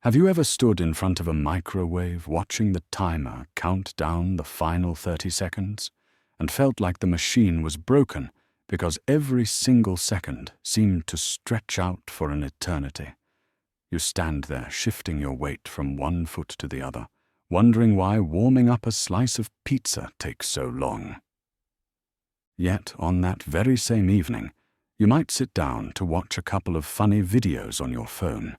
Have you ever stood in front of a microwave watching the timer count down the final 30 seconds and felt like the machine was broken because every single second seemed to stretch out for an eternity? You stand there shifting your weight from one foot to the other, wondering why warming up a slice of pizza takes so long. Yet, on that very same evening, you might sit down to watch a couple of funny videos on your phone,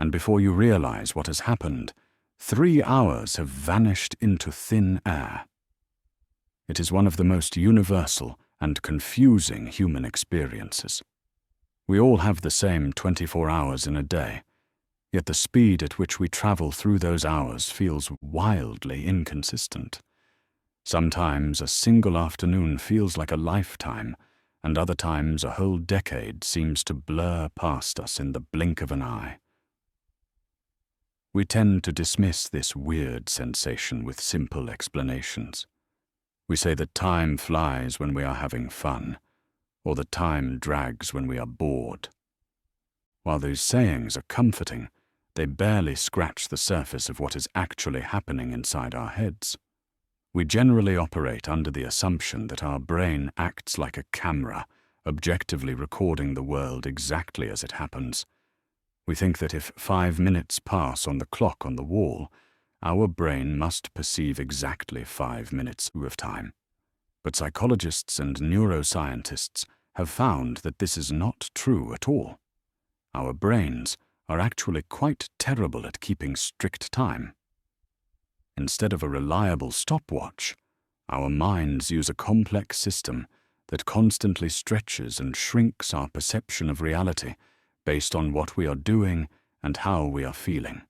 and before you realize what has happened, 3 hours have vanished into thin air. It is one of the most universal and confusing human experiences. We all have the same 24 hours in a day, yet the speed at which we travel through those hours feels wildly inconsistent. Sometimes a single afternoon feels like a lifetime, and other times a whole decade seems to blur past us in the blink of an eye. We tend to dismiss this weird sensation with simple explanations. We say that time flies when we are having fun, or that time drags when we are bored. While these sayings are comforting, they barely scratch the surface of what is actually happening inside our heads. We generally operate under the assumption that our brain acts like a camera, objectively recording the world exactly as it happens. We think that if 5 minutes pass on the clock on the wall, our brain must perceive exactly 5 minutes of time. But psychologists and neuroscientists have found that this is not true at all. Our brains are actually quite terrible at keeping strict time. Instead of a reliable stopwatch, our minds use a complex system that constantly stretches and shrinks our perception of reality based on what we are doing and how we are feeling.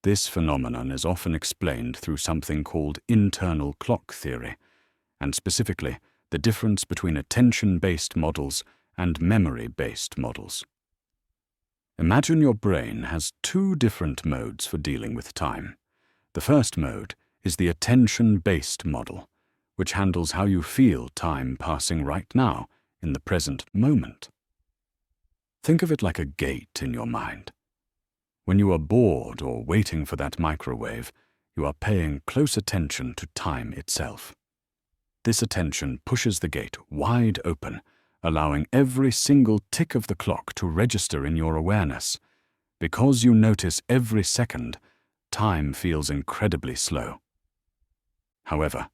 This phenomenon is often explained through something called internal clock theory, and specifically the difference between attention-based models and memory-based models. Imagine your brain has 2 different modes for dealing with time. The first mode is the attention-based model, which handles how you feel time passing right now in the present moment. Think of it like a gate in your mind. When you are bored or waiting for that microwave, you are paying close attention to time itself. This attention pushes the gate wide open, allowing every single tick of the clock to register in your awareness. Because you notice every second, time feels incredibly slow. However,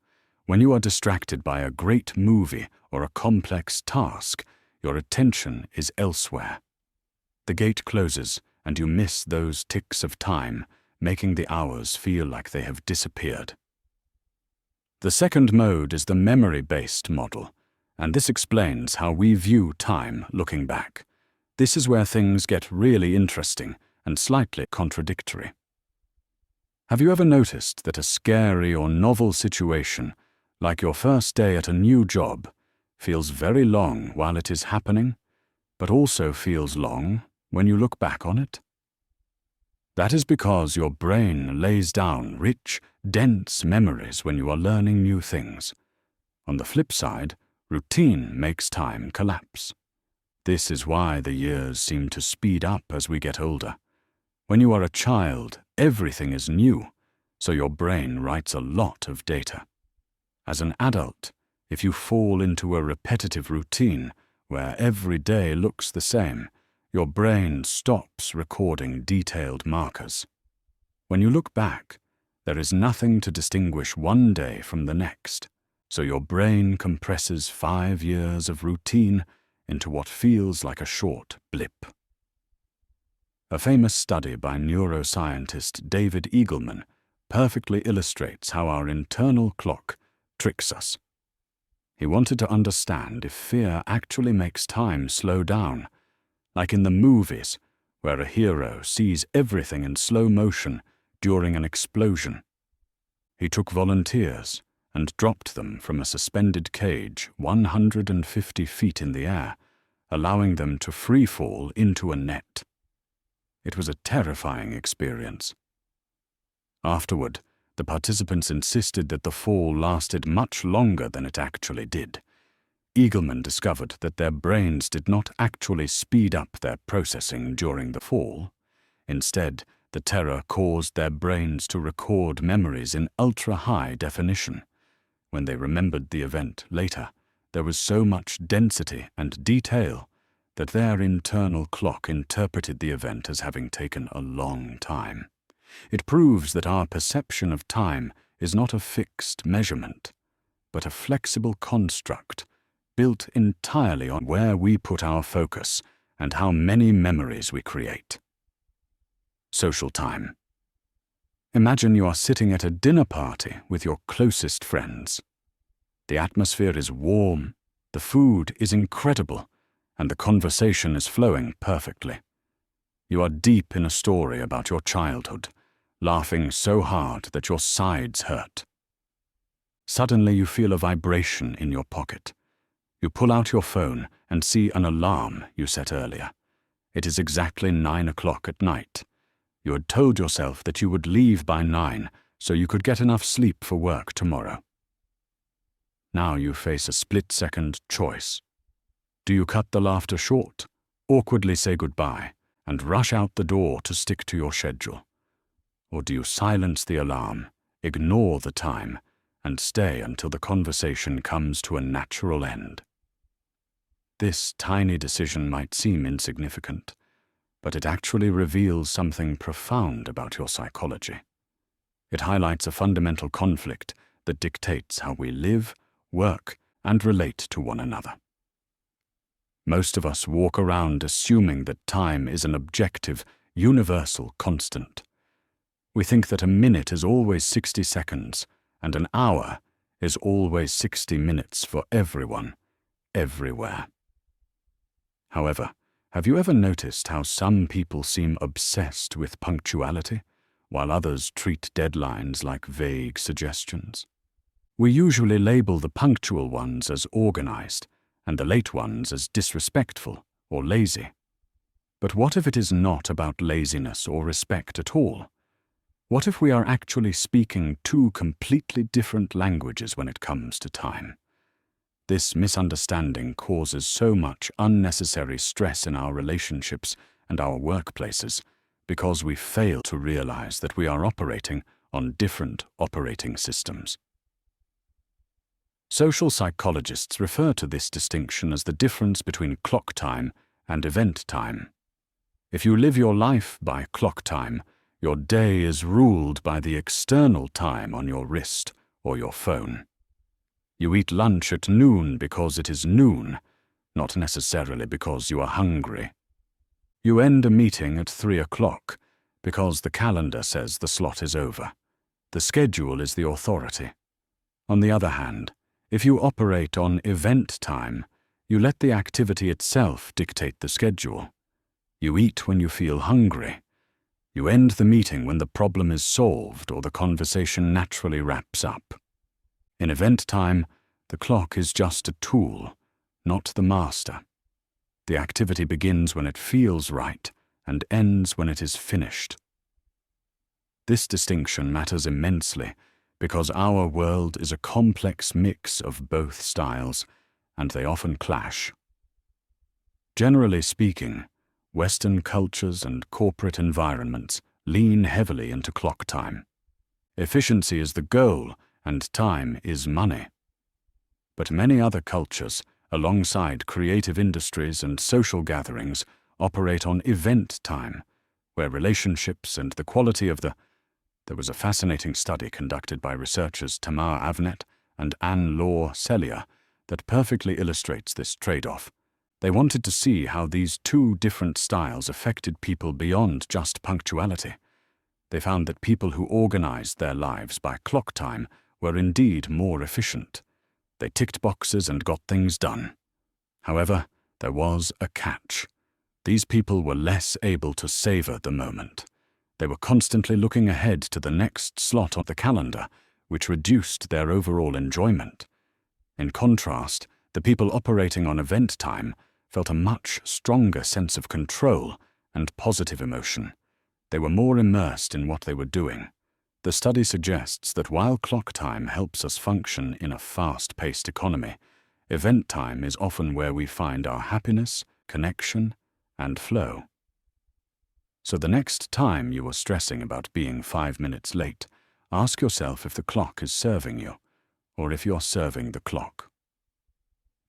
when you are distracted by a great movie or a complex task, your attention is elsewhere. The gate closes, and you miss those ticks of time, making the hours feel like they have disappeared. The second mode is the memory-based model, and this explains how we view time looking back. This is where things get really interesting and slightly contradictory. Have you ever noticed that a scary or novel situation, like your first day at a new job, feels very long while it is happening, but also feels long when you look back on it? That is because your brain lays down rich, dense memories when you are learning new things. On the flip side, routine makes time collapse. This is why the years seem to speed up as we get older. When you are a child, everything is new, so your brain writes a lot of data. As an adult, if you fall into a repetitive routine where every day looks the same, your brain stops recording detailed markers. When you look back, there is nothing to distinguish one day from the next, so your brain compresses 5 years of routine into what feels like a short blip. A famous study by neuroscientist David Eagleman perfectly illustrates how our internal clock tricks us. He wanted to understand if fear actually makes time slow down, like in the movies where a hero sees everything in slow motion during an explosion. He took volunteers and dropped them from a suspended cage 150 feet in the air, allowing them to free fall into a net. It was a terrifying experience. Afterward, the participants insisted that the fall lasted much longer than it actually did. Eagleman discovered that their brains did not actually speed up their processing during the fall. Instead, the terror caused their brains to record memories in ultra-high definition. When they remembered the event later, there was so much density and detail that their internal clock interpreted the event as having taken a long time. It proves that our perception of time is not a fixed measurement, but a flexible construct built entirely on where we put our focus and how many memories we create. Social time. Imagine you are sitting at a dinner party with your closest friends. The atmosphere is warm, the food is incredible, and the conversation is flowing perfectly. You are deep in a story about your childhood, laughing so hard that your sides hurt. Suddenly you feel a vibration in your pocket. You pull out your phone and see an alarm you set earlier. It is exactly 9 o'clock at night. You had told yourself that you would leave by 9 so you could get enough sleep for work tomorrow. Now you face a split-second choice. Do you cut the laughter short, awkwardly say goodbye, and rush out the door to stick to your schedule? Or do you silence the alarm, ignore the time, and stay until the conversation comes to a natural end? This tiny decision might seem insignificant, but it actually reveals something profound about your psychology. It highlights a fundamental conflict that dictates how we live, work, and relate to one another. Most of us walk around assuming that time is an objective, universal constant. We think that a minute is always 60 seconds, and an hour is always 60 minutes for everyone, everywhere. However, have you ever noticed how some people seem obsessed with punctuality, while others treat deadlines like vague suggestions? We usually label the punctual ones as organized, and the late ones as disrespectful or lazy. But what if it is not about laziness or respect at all? What if we are actually speaking two completely different languages when it comes to time? This misunderstanding causes so much unnecessary stress in our relationships and our workplaces because we fail to realize that we are operating on different operating systems. Social psychologists refer to this distinction as the difference between clock time and event time. If you live your life by clock time, your day is ruled by the external time on your wrist or your phone. You eat lunch at noon because it is noon, not necessarily because you are hungry. You end a meeting at 3 o'clock because the calendar says the slot is over. The schedule is the authority. On the other hand, if you operate on event time, you let the activity itself dictate the schedule. You eat when you feel hungry. You end the meeting when the problem is solved or the conversation naturally wraps up. In event time, the clock is just a tool, not the master. The activity begins when it feels right and ends when it is finished. This distinction matters immensely because our world is a complex mix of both styles, and they often clash. Generally speaking, Western cultures and corporate environments lean heavily into clock time. Efficiency is the goal, and time is money. But many other cultures, alongside creative industries and social gatherings, operate on event time, where relationships and the quality of There was a fascinating study conducted by researchers Tamar Avnet and Anne-Laure Cellier that perfectly illustrates this trade-off. They wanted to see how these two different styles affected people beyond just punctuality. They found that people who organized their lives by clock time were indeed more efficient. They ticked boxes and got things done. However, there was a catch. These people were less able to savor the moment. They were constantly looking ahead to the next slot on the calendar, which reduced their overall enjoyment. In contrast, the people operating on event time felt a much stronger sense of control and positive emotion. They were more immersed in what they were doing. The study suggests that while clock time helps us function in a fast-paced economy, event time is often where we find our happiness, connection, and flow. So the next time you are stressing about being 5 minutes late, ask yourself if the clock is serving you, or if you're serving the clock.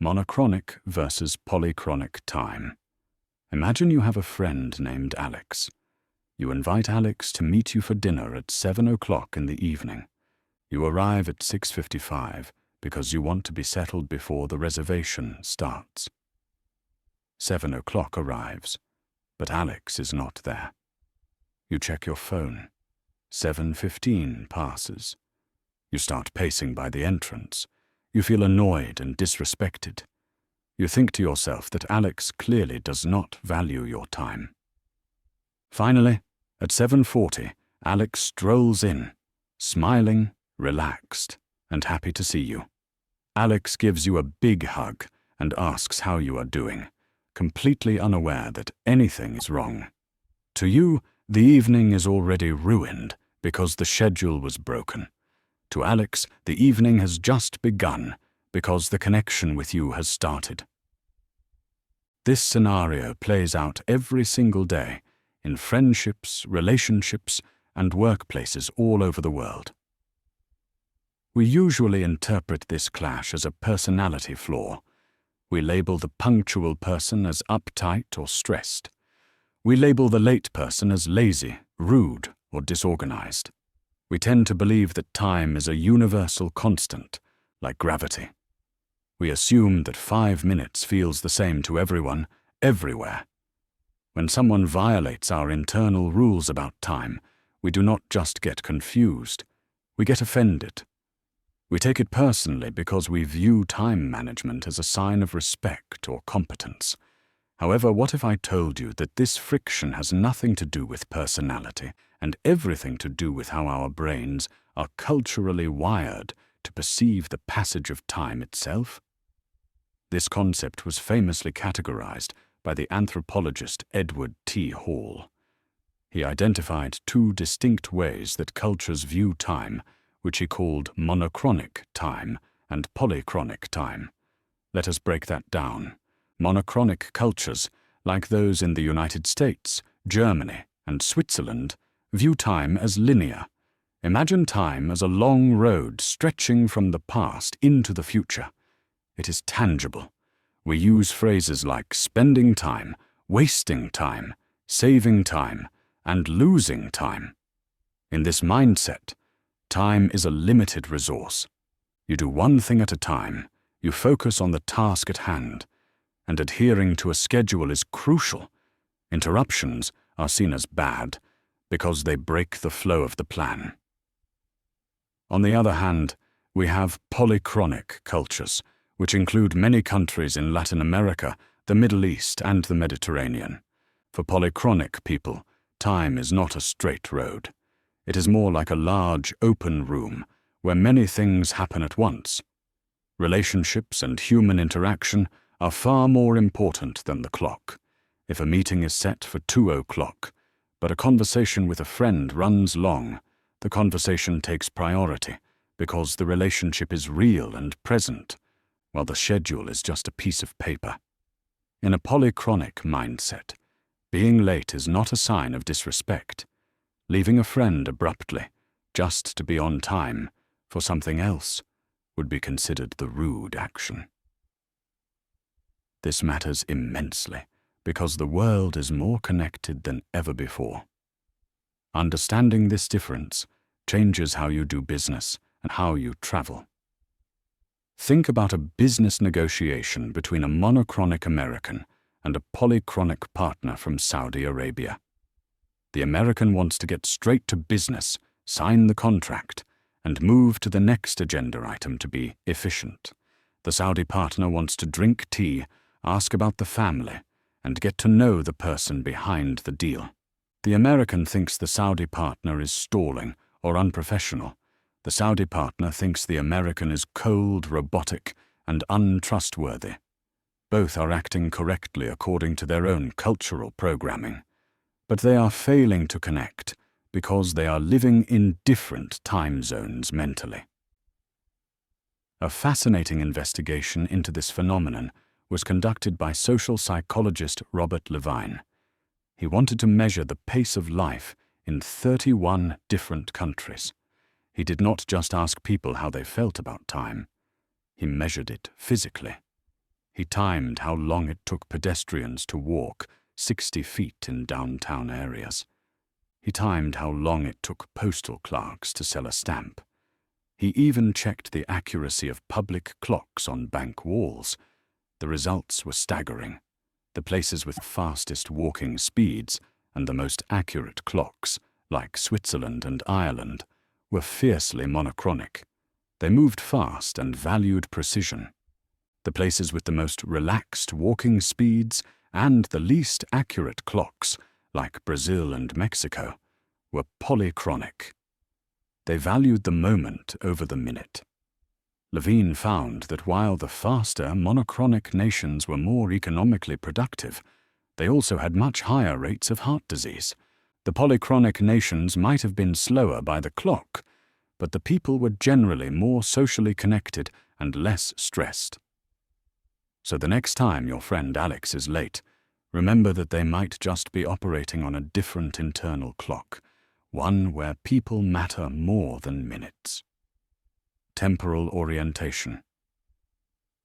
Monochronic versus polychronic time. Imagine you have a friend named Alex. You invite Alex to meet you for dinner at 7 o'clock in the evening. You arrive at 6:55 because you want to be settled before the reservation starts. 7 o'clock arrives, but Alex is not there. You check your phone. 7:15 passes. You start pacing by the entrance. You feel annoyed and disrespected. You think to yourself that Alex clearly does not value your time. Finally, at 7:40, Alex strolls in, smiling, relaxed, and happy to see you. Alex gives you a big hug and asks how you are doing, completely unaware that anything is wrong. To you, the evening is already ruined because the schedule was broken. To Alex, the evening has just begun because the connection with you has started. This scenario plays out every single day in friendships, relationships, and workplaces all over the world. We usually interpret this clash as a personality flaw. We label the punctual person as uptight or stressed. We label the late person as lazy, rude, or disorganized. We tend to believe that time is a universal constant, like gravity. We assume that 5 minutes feels the same to everyone, everywhere. When someone violates our internal rules about time, we do not just get confused, we get offended. We take it personally because we view time management as a sign of respect or competence. However, what if I told you that this friction has nothing to do with personality and everything to do with how our brains are culturally wired to perceive the passage of time itself? This concept was famously categorized by the anthropologist Edward T. Hall. He identified two distinct ways that cultures view time, which he called monochronic time and polychronic time. Let us break that down. Monochronic cultures, like those in the United States, Germany, and Switzerland, view time as linear. Imagine time as a long road stretching from the past into the future. It is tangible. We use phrases like spending time, wasting time, saving time, and losing time. In this mindset, time is a limited resource. You do one thing at a time, you focus on the task at hand, and adhering to a schedule is crucial. Interruptions are seen as bad because they break the flow of the plan. On the other hand, we have polychronic cultures, which include many countries in Latin America, the Middle East, and the Mediterranean. For polychronic people, time is not a straight road. It is more like a large, open room where many things happen at once. Relationships and human interaction are far more important than the clock. If a meeting is set for 2 o'clock, but a conversation with a friend runs long, the conversation takes priority because the relationship is real and present, while the schedule is just a piece of paper. In a polychronic mindset, being late is not a sign of disrespect. Leaving a friend abruptly, just to be on time, for something else, would be considered the rude action. This matters immensely because the world is more connected than ever before. Understanding this difference changes how you do business and how you travel. Think about a business negotiation between a monochronic American and a polychronic partner from Saudi Arabia. The American wants to get straight to business, sign the contract, and move to the next agenda item to be efficient. The Saudi partner wants to drink tea, ask about the family, and get to know the person behind the deal. The American thinks the Saudi partner is stalling or unprofessional. The Saudi partner thinks the American is cold, robotic, and untrustworthy. Both are acting correctly according to their own cultural programming, but they are failing to connect because they are living in different time zones mentally. A fascinating investigation into this phenomenon was conducted by social psychologist Robert Levine. He wanted to measure the pace of life in 31 different countries. He did not just ask people how they felt about time. He measured it physically. He timed how long it took pedestrians to walk 60 feet in downtown areas. He timed how long it took postal clerks to sell a stamp. He even checked the accuracy of public clocks on bank walls. The results were staggering. The places with fastest walking speeds and the most accurate clocks, like Switzerland and Ireland, were fiercely monochronic. They moved fast and valued precision. The places with the most relaxed walking speeds and the least accurate clocks, like Brazil and Mexico, were polychronic. They valued the moment over the minute. Levine found that while the faster monochronic nations were more economically productive, they also had much higher rates of heart disease. The polychronic nations might have been slower by the clock, but the people were generally more socially connected and less stressed. So the next time your friend Alex is late, remember that they might just be operating on a different internal clock, one where people matter more than minutes. Temporal Orientation.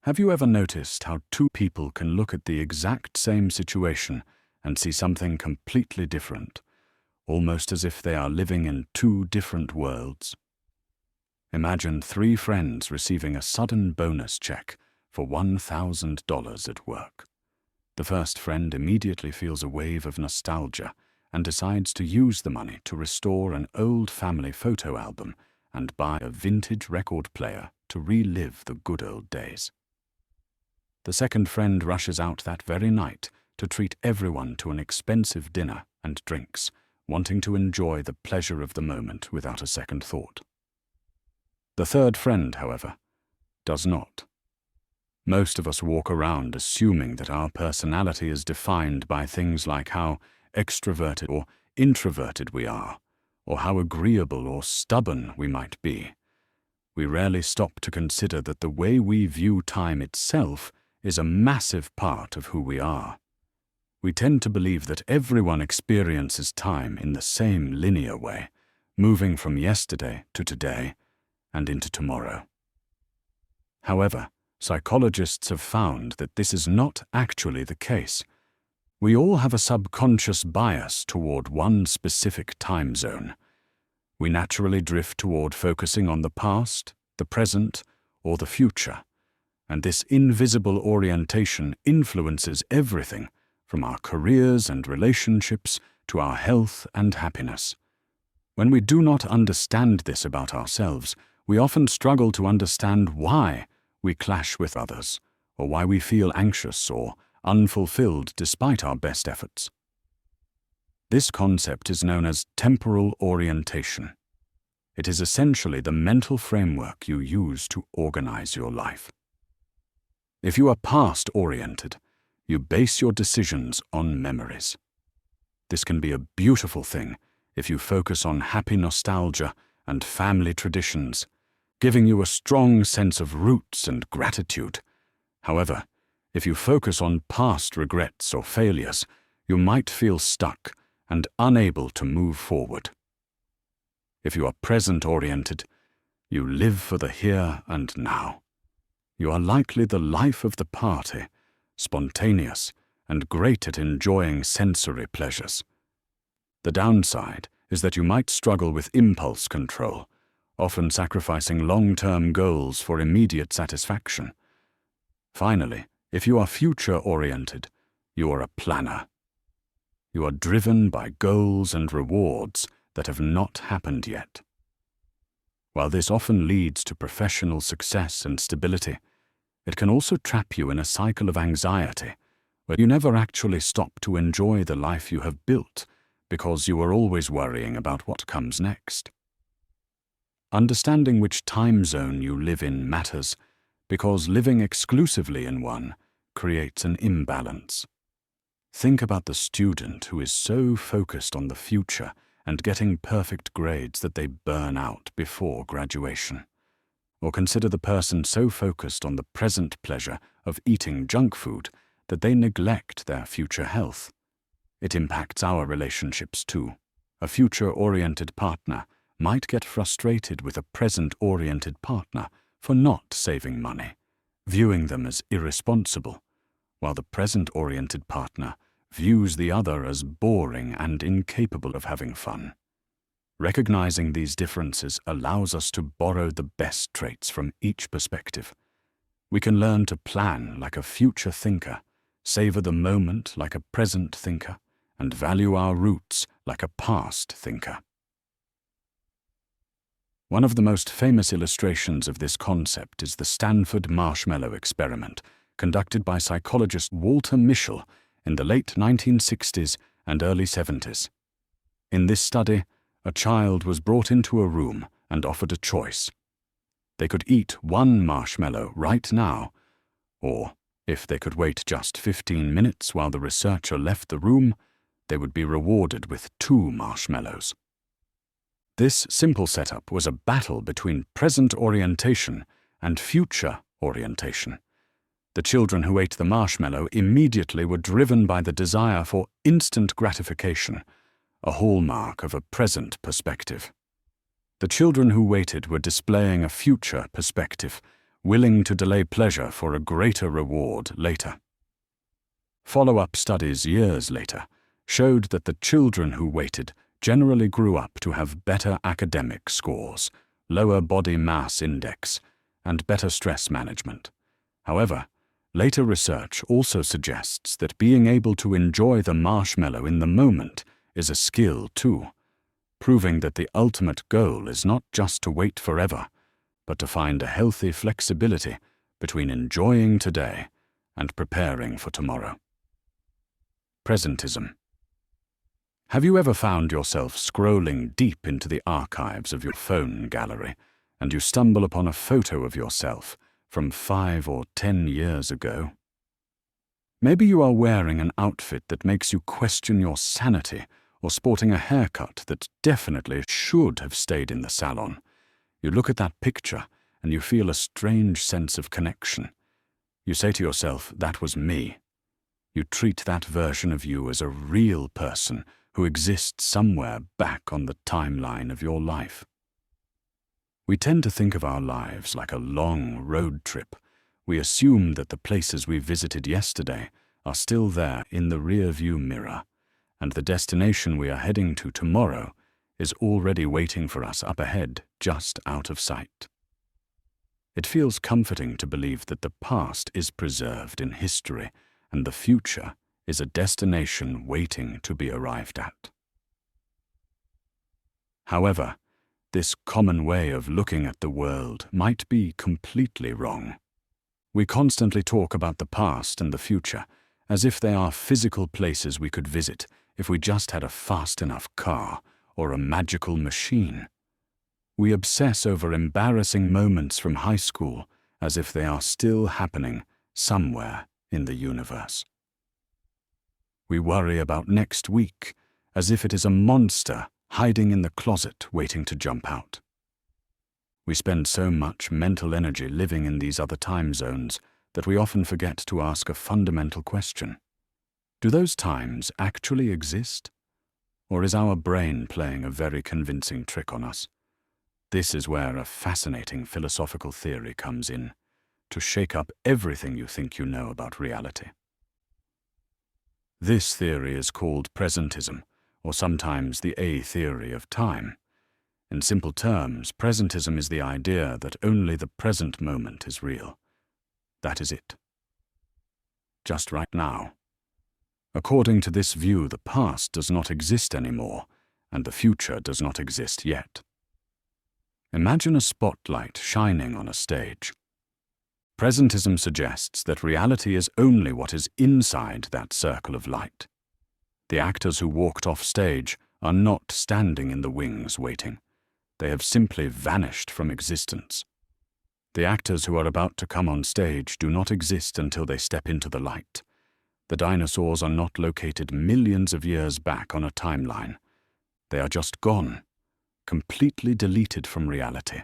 Have you ever noticed how two people can look at the exact same situation and see something completely different, almost as if they are living in two different worlds? Imagine three friends receiving a sudden bonus check for $1,000 at work. The first friend immediately feels a wave of nostalgia and decides to use the money to restore an old family photo album and buy a vintage record player to relive the good old days. The second friend rushes out that very night to treat everyone to an expensive dinner and drinks, wanting to enjoy the pleasure of the moment without a second thought. The third friend, however, does not. Most of us walk around assuming that our personality is defined by things like how extroverted or introverted we are, or how agreeable or stubborn we might be. We rarely stop to consider that the way we view time itself is a massive part of who we are. We tend to believe that everyone experiences time in the same linear way, moving from yesterday to today and into tomorrow. However, psychologists have found that this is not actually the case. We all have a subconscious bias toward one specific time zone. We naturally drift toward focusing on the past, the present, or the future, and this invisible orientation influences everything from our careers and relationships to our health and happiness. When we do not understand this about ourselves, we often struggle to understand why we clash with others, or why we feel anxious or unfulfilled despite our best efforts. This concept is known as temporal orientation. It is essentially the mental framework you use to organize your life. If you are past-oriented, you base your decisions on memories. This can be a beautiful thing if you focus on happy nostalgia and family traditions, giving you a strong sense of roots and gratitude. However, if you focus on past regrets or failures, you might feel stuck and unable to move forward. If you are present-oriented, you live for the here and now. You are likely the life of the party, spontaneous and great at enjoying sensory pleasures. The downside is that you might struggle with impulse control, often sacrificing long-term goals for immediate satisfaction. Finally, if you are future-oriented, you are a planner. You are driven by goals and rewards that have not happened yet. While this often leads to professional success and stability, it can also trap you in a cycle of anxiety where you never actually stop to enjoy the life you have built because you are always worrying about what comes next. Understanding which time zone you live in matters because living exclusively in one creates an imbalance. Think about the student who is so focused on the future and getting perfect grades that they burn out before graduation. Or consider the person so focused on the present pleasure of eating junk food that they neglect their future health. It impacts our relationships too. A future-oriented partner might get frustrated with a present-oriented partner for not saving money, viewing them as irresponsible, while the present-oriented partner views the other as boring and incapable of having fun. Recognizing these differences allows us to borrow the best traits from each perspective. We can learn to plan like a future thinker, savor the moment like a present thinker, and value our roots like a past thinker. One of the most famous illustrations of this concept is the Stanford marshmallow experiment, conducted by psychologist Walter Mischel in the late 1960s and early 70s. In this study, a child was brought into a room and offered a choice. They could eat one marshmallow right now, or, if they could wait just 15 minutes while the researcher left the room, they would be rewarded with 2 marshmallows. This simple setup was a battle between present orientation and future orientation. The children who ate the marshmallow immediately were driven by the desire for instant gratification, a hallmark of a present perspective. The children who waited were displaying a future perspective, willing to delay pleasure for a greater reward later. Follow-up studies years later showed that the children who waited generally grew up to have better academic scores, lower body mass index, and better stress management. However, later research also suggests that being able to enjoy the marshmallow in the moment is a skill too, proving that the ultimate goal is not just to wait forever, but to find a healthy flexibility between enjoying today and preparing for tomorrow. Presentism. Have you ever found yourself scrolling deep into the archives of your phone gallery, and you stumble upon a photo of yourself from 5 or 10 years ago? Maybe you are wearing an outfit that makes you question your sanity, or sporting a haircut that definitely should have stayed in the salon. You look at that picture and you feel a strange sense of connection. You say to yourself, that was me. You treat that version of you as a real person who exists somewhere back on the timeline of your life. We tend to think of our lives like a long road trip. We assume that the places we visited yesterday are still there in the rear-view mirror, and the destination we are heading to tomorrow is already waiting for us up ahead, just out of sight. It feels comforting to believe that the past is preserved in history and the future is a destination waiting to be arrived at. However, this common way of looking at the world might be completely wrong. We constantly talk about the past and the future as if they are physical places we could visit if we just had a fast enough car or a magical machine. We obsess over embarrassing moments from high school as if they are still happening somewhere in the universe. We worry about next week as if it is a monster hiding in the closet waiting to jump out. We spend so much mental energy living in these other time zones that we often forget to ask a fundamental question. Do those times actually exist? Or is our brain playing a very convincing trick on us? This is where a fascinating philosophical theory comes in, to shake up everything you think you know about reality. This theory is called presentism, or sometimes the A-theory of time. In simple terms, presentism is the idea that only the present moment is real. That is it. Just right now. According to this view, the past does not exist anymore, and the future does not exist yet. Imagine a spotlight shining on a stage. Presentism suggests that reality is only what is inside that circle of light. The actors who walked off stage are not standing in the wings waiting. They have simply vanished from existence. The actors who are about to come on stage do not exist until they step into the light. The dinosaurs are not located millions of years back on a timeline. They are just gone, completely deleted from reality.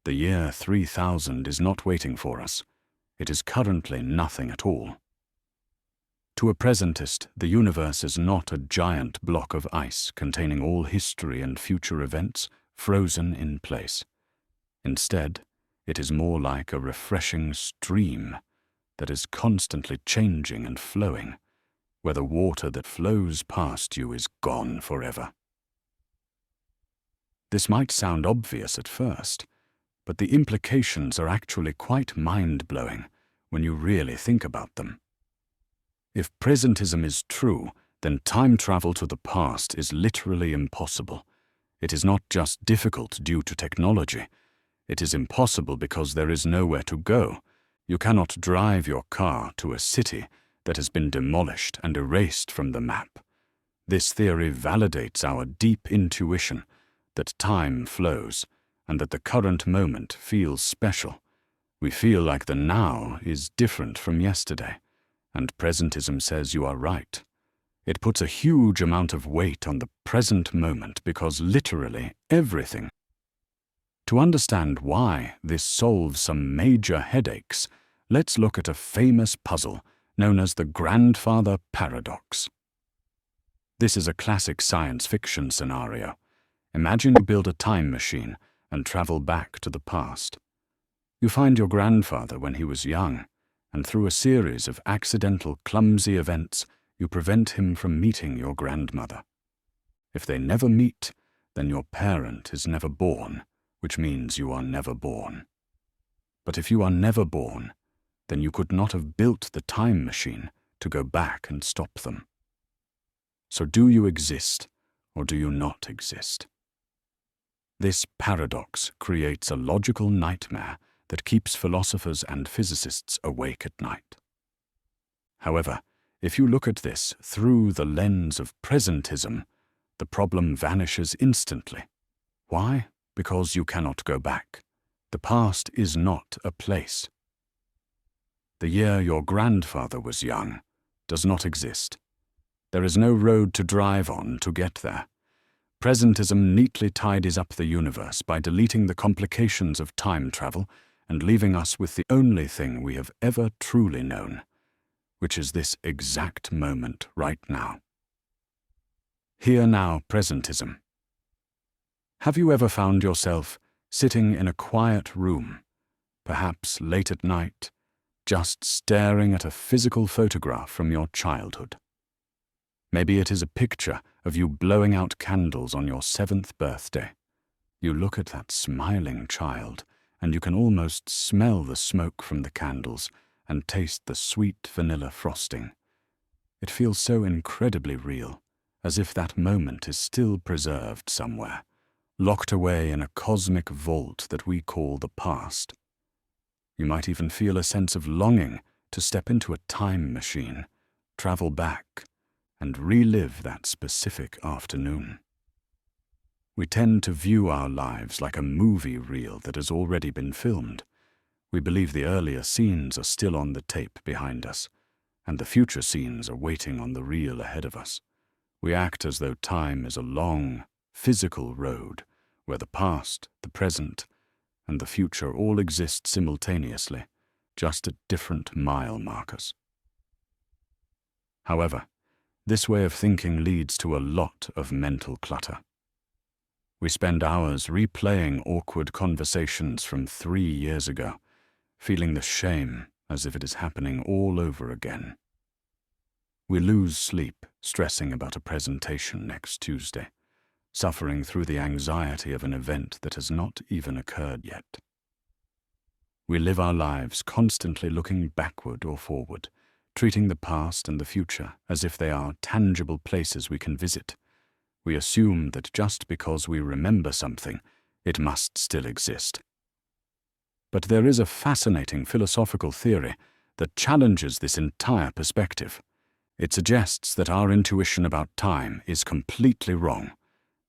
The year 3000 is not waiting for us. It is currently nothing at all. To a presentist, the universe is not a giant block of ice containing all history and future events frozen in place. Instead, it is more like a refreshing stream that is constantly changing and flowing, where the water that flows past you is gone forever. This might sound obvious at first, but the implications are actually quite mind-blowing when you really think about them. If presentism is true, then time travel to the past is literally impossible. It is not just difficult due to technology. It is impossible because there is nowhere to go. You cannot drive your car to a city that has been demolished and erased from the map. This theory validates our deep intuition that time flows and that the current moment feels special. We feel like the now is different from yesterday, and presentism says you are right. It puts a huge amount of weight on the present moment because literally everything. To understand why this solves some major headaches, let's look at a famous puzzle known as the grandfather paradox. This is a classic science fiction scenario. Imagine you build a time machine and travel back to the past. You find your grandfather when he was young, and through a series of accidental, clumsy events, you prevent him from meeting your grandmother. If they never meet, then your parent is never born, which means you are never born. But if you are never born, then you could not have built the time machine to go back and stop them. So do you exist, or do you not exist? This paradox creates a logical nightmare that keeps philosophers and physicists awake at night. However, if you look at this through the lens of presentism, the problem vanishes instantly. Why? Because you cannot go back. The past is not a place. The year your grandfather was young does not exist. There is no road to drive on to get there. Presentism neatly tidies up the universe by deleting the complications of time travel and leaving us with the only thing we have ever truly known, which is this exact moment right now. Here now presentism. Have you ever found yourself sitting in a quiet room, perhaps late at night, just staring at a physical photograph from your childhood? Maybe it is a picture of you blowing out candles on your 7th birthday. You look at that smiling child, and you can almost smell the smoke from the candles and taste the sweet vanilla frosting. It feels so incredibly real, as if that moment is still preserved somewhere, locked away in a cosmic vault that we call the past. You might even feel a sense of longing to step into a time machine, travel back, and relive that specific afternoon. We tend to view our lives like a movie reel that has already been filmed. We believe the earlier scenes are still on the tape behind us, and the future scenes are waiting on the reel ahead of us. We act as though time is a long, physical road where the past, the present, and the future all exist simultaneously, just at different mile markers. However, this way of thinking leads to a lot of mental clutter. We spend hours replaying awkward conversations from 3 years ago, feeling the shame as if it is happening all over again. We lose sleep stressing about a presentation next Tuesday, suffering through the anxiety of an event that has not even occurred yet. We live our lives constantly looking backward or forward, treating the past and the future as if they are tangible places we can visit. We assume that just because we remember something, it must still exist. But there is a fascinating philosophical theory that challenges this entire perspective. It suggests that our intuition about time is completely wrong.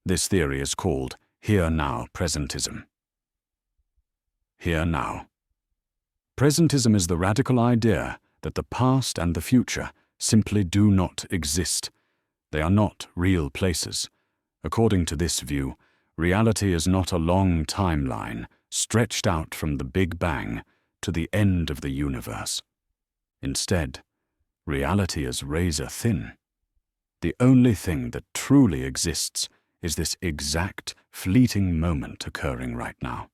This theory is called here-now presentism. Here now. Presentism is the radical idea that the past and the future simply do not exist. They are not real places. According to this view, reality is not a long timeline stretched out from the Big Bang to the end of the universe. Instead, Reality is razor thin. The only thing that truly exists is this exact, fleeting moment occurring right now.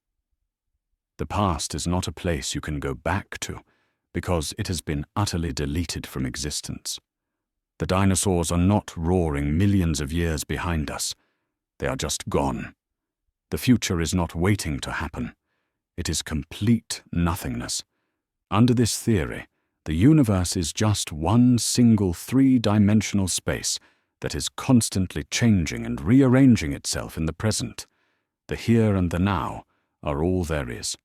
The past is not a place you can go back to, because it has been utterly deleted from existence. The dinosaurs are not roaring millions of years behind us. They are just gone. The future is not waiting to happen. It is complete nothingness. Under this theory, the universe is just one single three-dimensional space that is constantly changing and rearranging itself in the present. The here and the now are all there is.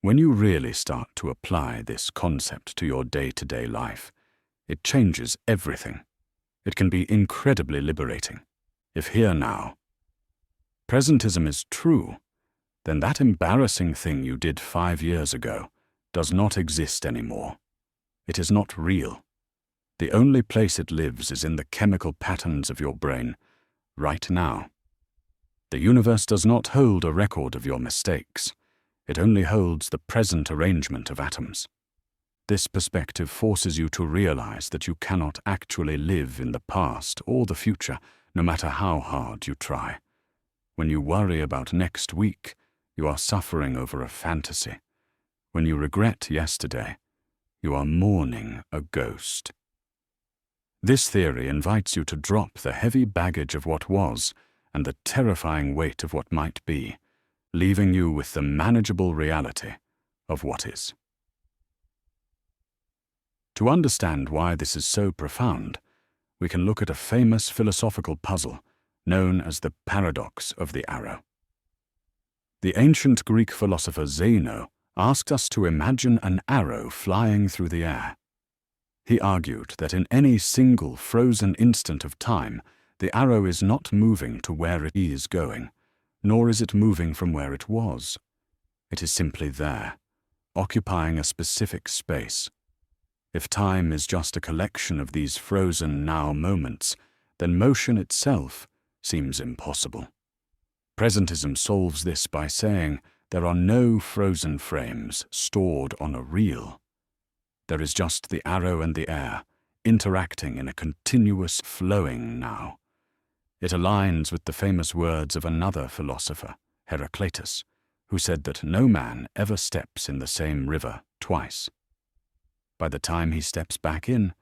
When you really start to apply this concept to your day-to-day life, it changes everything. It can be incredibly liberating. If here now, presentism is true, then that embarrassing thing you did 5 years ago does not exist anymore. It is not real. The only place it lives is in the chemical patterns of your brain, right now. The universe does not hold a record of your mistakes. It only holds the present arrangement of atoms. This perspective forces you to realize that you cannot actually live in the past or the future, no matter how hard you try. When you worry about next week, you are suffering over a fantasy. When you regret yesterday, you are mourning a ghost. This theory invites you to drop the heavy baggage of what was and the terrifying weight of what might be, leaving you with the manageable reality of what is. To understand why this is so profound, we can look at a famous philosophical puzzle known as the paradox of the arrow. The ancient Greek philosopher Zeno asked us to imagine an arrow flying through the air. He argued that in any single frozen instant of time, the arrow is not moving to where it is going, nor is it moving from where it was. It is simply there, occupying a specific space. If time is just a collection of these frozen now moments, then motion itself seems impossible. Presentism solves this by saying there are no frozen frames stored on a reel. There is just the arrow and the air, interacting in a continuous flowing now. It aligns with the famous words of another philosopher, Heraclitus, who said that no man ever steps in the same river twice. By the time he steps back in,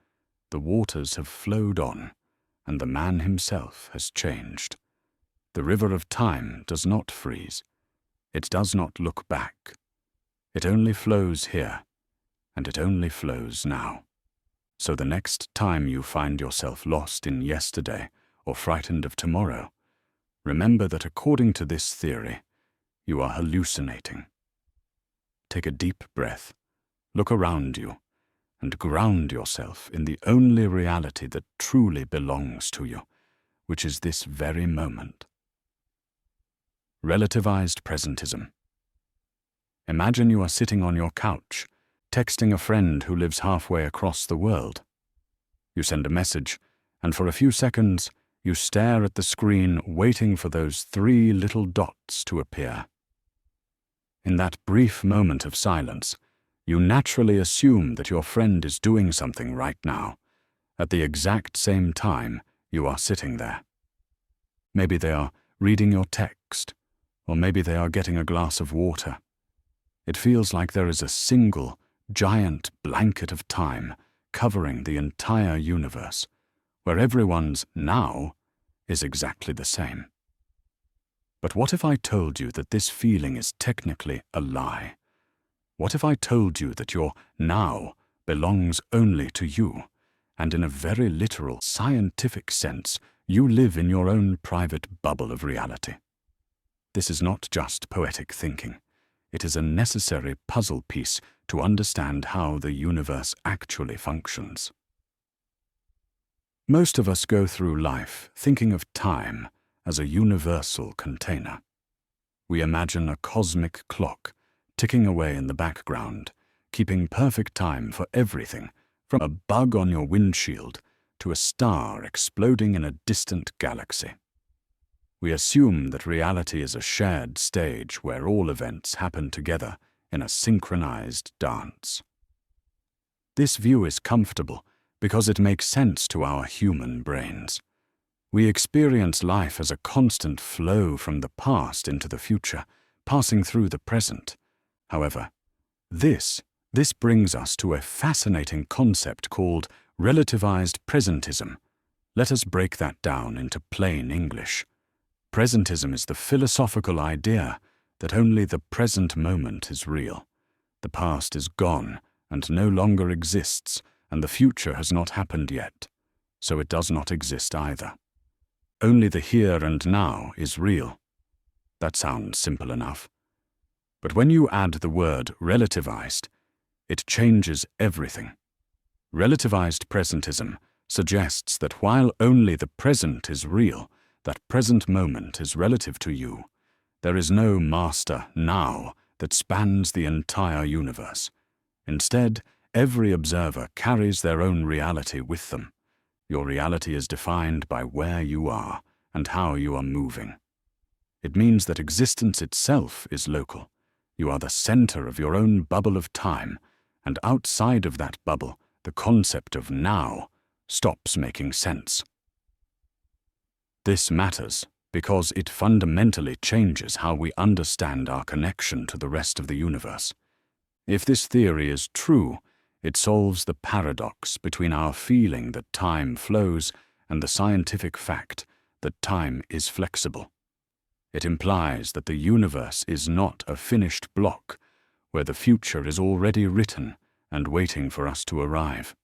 the waters have flowed on, and the man himself has changed. The river of time does not freeze. It does not look back. It only flows here, and it only flows now. So the next time you find yourself lost in yesterday or frightened of tomorrow, remember that according to this theory, you are hallucinating. Take a deep breath, look around you, and ground yourself in the only reality that truly belongs to you, which is this very moment. Relativized Presentism. Imagine you are sitting on your couch, texting a friend who lives halfway across the world. You send a message, and for a few seconds, you stare at the screen waiting for those 3 little dots to appear. In that brief moment of silence, you naturally assume that your friend is doing something right now, at the exact same time you are sitting there. Maybe they are reading your text, or maybe they are getting a glass of water. It feels like there is a single, giant blanket of time covering the entire universe, where everyone's now is exactly the same. But what if I told you that this feeling is technically a lie? What if I told you that your now belongs only to you, and in a very literal, scientific sense, you live in your own private bubble of reality? This is not just poetic thinking. It is a necessary puzzle piece to understand how the universe actually functions. Most of us go through life thinking of time as a universal container. We imagine a cosmic clock ticking away in the background, keeping perfect time for everything, from a bug on your windshield to a star exploding in a distant galaxy. We assume that reality is a shared stage where all events happen together in a synchronized dance. This view is comfortable because it makes sense to our human brains. We experience life as a constant flow from the past into the future, passing through the present. However, this brings us to a fascinating concept called Relativized Presentism. Let us break that down into plain English. Presentism is the philosophical idea that only the present moment is real. The past is gone and no longer exists, and the future has not happened yet, so it does not exist either. Only the here and now is real. That sounds simple enough. But when you add the word relativized, it changes everything. Relativized presentism suggests that while only the present is real, that present moment is relative to you, there is no master now that spans the entire universe. Instead, every observer carries their own reality with them. Your reality is defined by where you are and how you are moving. It means that existence itself is local. You are the center of your own bubble of time, and outside of that bubble, the concept of now stops making sense. This matters because it fundamentally changes how we understand our connection to the rest of the universe. If this theory is true, it solves the paradox between our feeling that time flows and the scientific fact that time is flexible. It implies that the universe is not a finished block where the future is already written and waiting for us to arrive.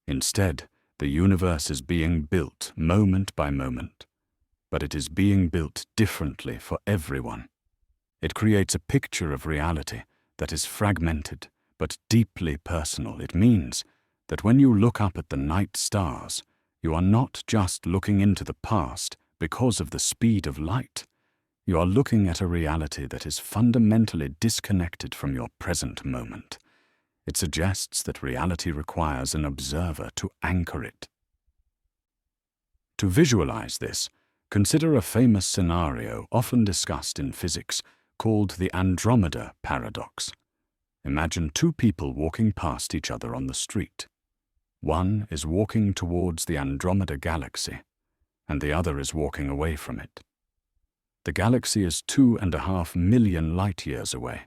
Instead, the universe is being built moment by moment, but it is being built differently for everyone. It creates a picture of reality that is fragmented but deeply personal. It means that when you look up at the night stars, you are not just looking into the past because of the speed of light. You are looking at a reality that is fundamentally disconnected from your present moment. It suggests that reality requires an observer to anchor it. To visualize this, consider a famous scenario often discussed in physics called the Andromeda paradox. Imagine two people walking past each other on the street. One is walking towards the Andromeda galaxy, and the other is walking away from it. The galaxy is 2.5 million light-years away.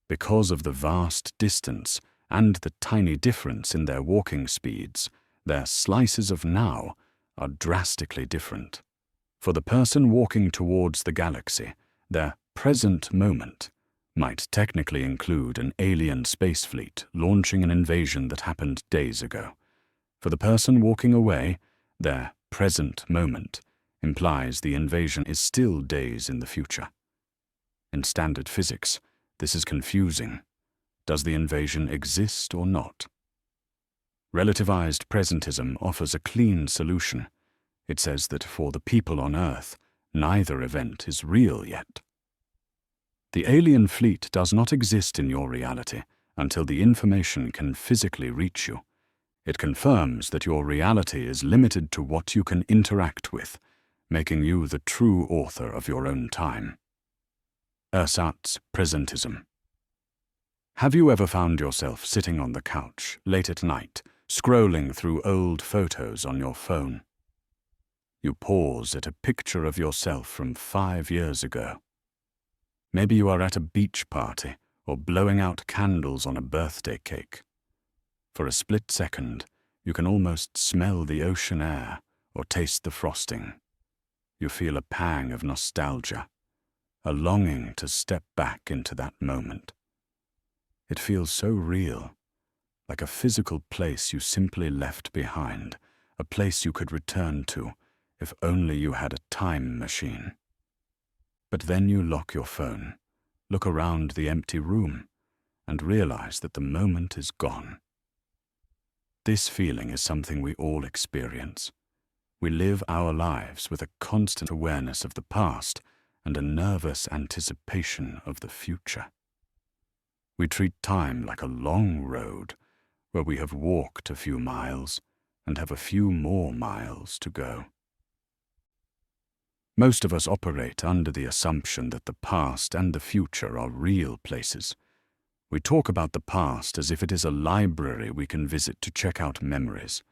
Because of the vast distance and the tiny difference in their walking speeds, their slices of now are drastically different. For the person walking towards the galaxy, their present moment might technically include an alien space fleet launching an invasion that happened days ago. For the person walking away, their present moment implies the invasion is still days in the future. In standard physics, this is confusing. Does the invasion exist or not? Relativized presentism offers a clean solution. It says that for the people on Earth, neither event is real yet. The alien fleet does not exist in your reality until the information can physically reach you. It confirms that your reality is limited to what you can interact with, making you the true author of your own time. Ersatz Presentism. Have you ever found yourself sitting on the couch late at night, scrolling through old photos on your phone? You pause at a picture of yourself from 5 years ago. Maybe you are at a beach party or blowing out candles on a birthday cake. For a split second, you can almost smell the ocean air or taste the frosting. You feel a pang of nostalgia, a longing to step back into that moment. It feels so real, like a physical place you simply left behind, a place you could return to if only you had a time machine. But then you lock your phone, look around the empty room, and realize that the moment is gone. This feeling is something we all experience. We live our lives with a constant awareness of the past and a nervous anticipation of the future. We treat time like a long road where we have walked a few miles and have a few more miles to go. Most of us operate under the assumption that the past and the future are real places. We talk about the past as if it is a library we can visit to check out memories,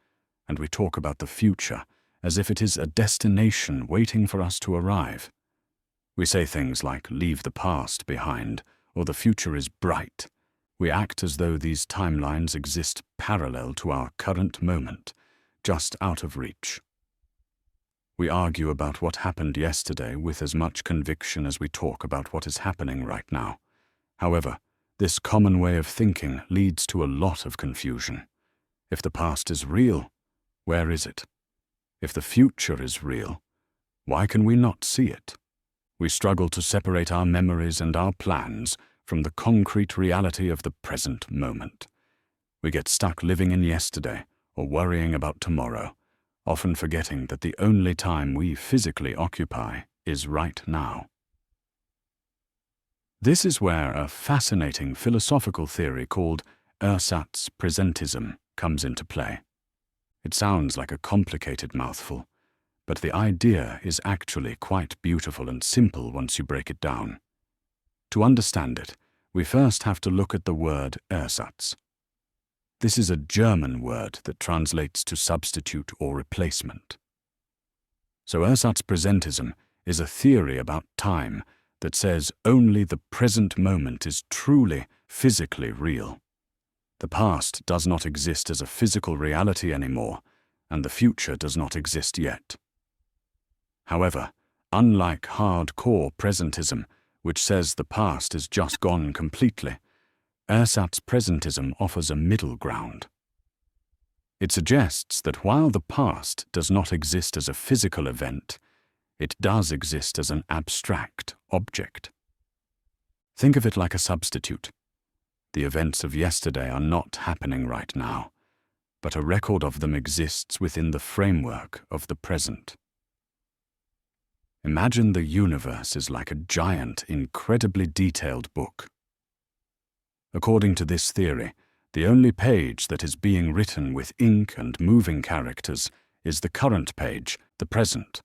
and we talk about the future as if it is a destination waiting for us to arrive. We say things like, leave the past behind, or the future is bright. We act as though these timelines exist parallel to our current moment, just out of reach. We argue about what happened yesterday with as much conviction as we talk about what is happening right now. However, this common way of thinking leads to a lot of confusion. If the past is real, where is it? If the future is real, why can we not see it? We struggle to separate our memories and our plans from the concrete reality of the present moment. We get stuck living in yesterday or worrying about tomorrow, often forgetting that the only time we physically occupy is right now. This is where a fascinating philosophical theory called Ersatz Presentism comes into play. It sounds like a complicated mouthful, but the idea is actually quite beautiful and simple once you break it down. To understand it, we first have to look at the word Ersatz. This is a German word that translates to substitute or replacement. So Ersatz Presentism is a theory about time that says only the present moment is truly, physically real. The past does not exist as a physical reality anymore, and the future does not exist yet. However, unlike hardcore presentism, which says the past is just gone completely, Ersatz Presentism offers a middle ground. It suggests that while the past does not exist as a physical event, it does exist as an abstract object. Think of it like a substitute. The events of yesterday are not happening right now, but a record of them exists within the framework of the present. Imagine the universe is like a giant, incredibly detailed book. According to this theory, the only page that is being written with ink and moving characters is the current page, the present.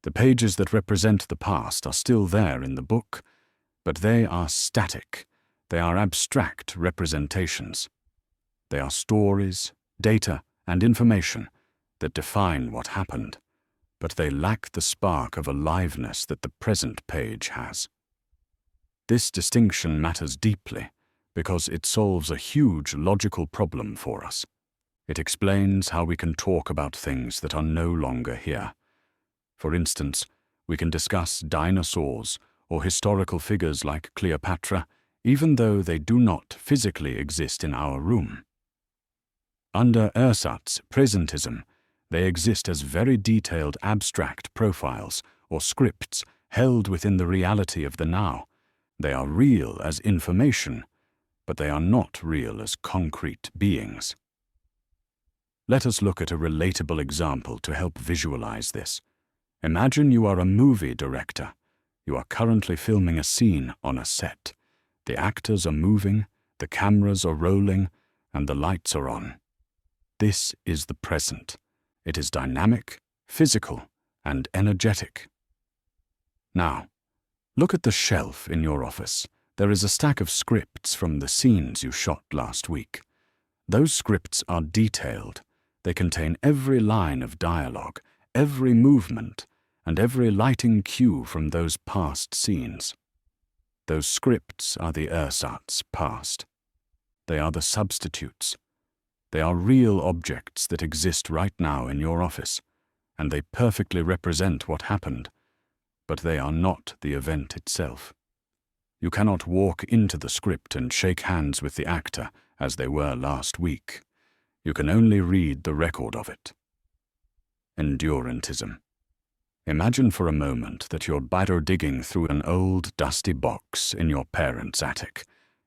The pages that represent the past are still there in the book, but they are static. They are abstract representations. They are stories, data, and information that define what happened, but they lack the spark of aliveness that the present page has. This distinction matters deeply because it solves a huge logical problem for us. It explains how we can talk about things that are no longer here. For instance, we can discuss dinosaurs or historical figures like Cleopatra, even though they do not physically exist in our room. Under Ersatz Presentism, they exist as very detailed abstract profiles or scripts held within the reality of the now. They are real as information, but they are not real as concrete beings. Let us look at a relatable example to help visualize this. Imagine you are a movie director. You are currently filming a scene on a set. The actors are moving, the cameras are rolling, and the lights are on. This is the present. It is dynamic, physical, and energetic. Now, look at the shelf in your office. There is a stack of scripts from the scenes you shot last week. Those scripts are detailed. They contain every line of dialogue, every movement, and every lighting cue from those past scenes. Those scripts are the ersatz past. They are the substitutes. They are real objects that exist right now in your office, and they perfectly represent what happened, but they are not the event itself. You cannot walk into the script and shake hands with the actor as they were last week. You can only read the record of it. Endurantism. Imagine for a moment that you're digging through an old, dusty box in your parents' attic.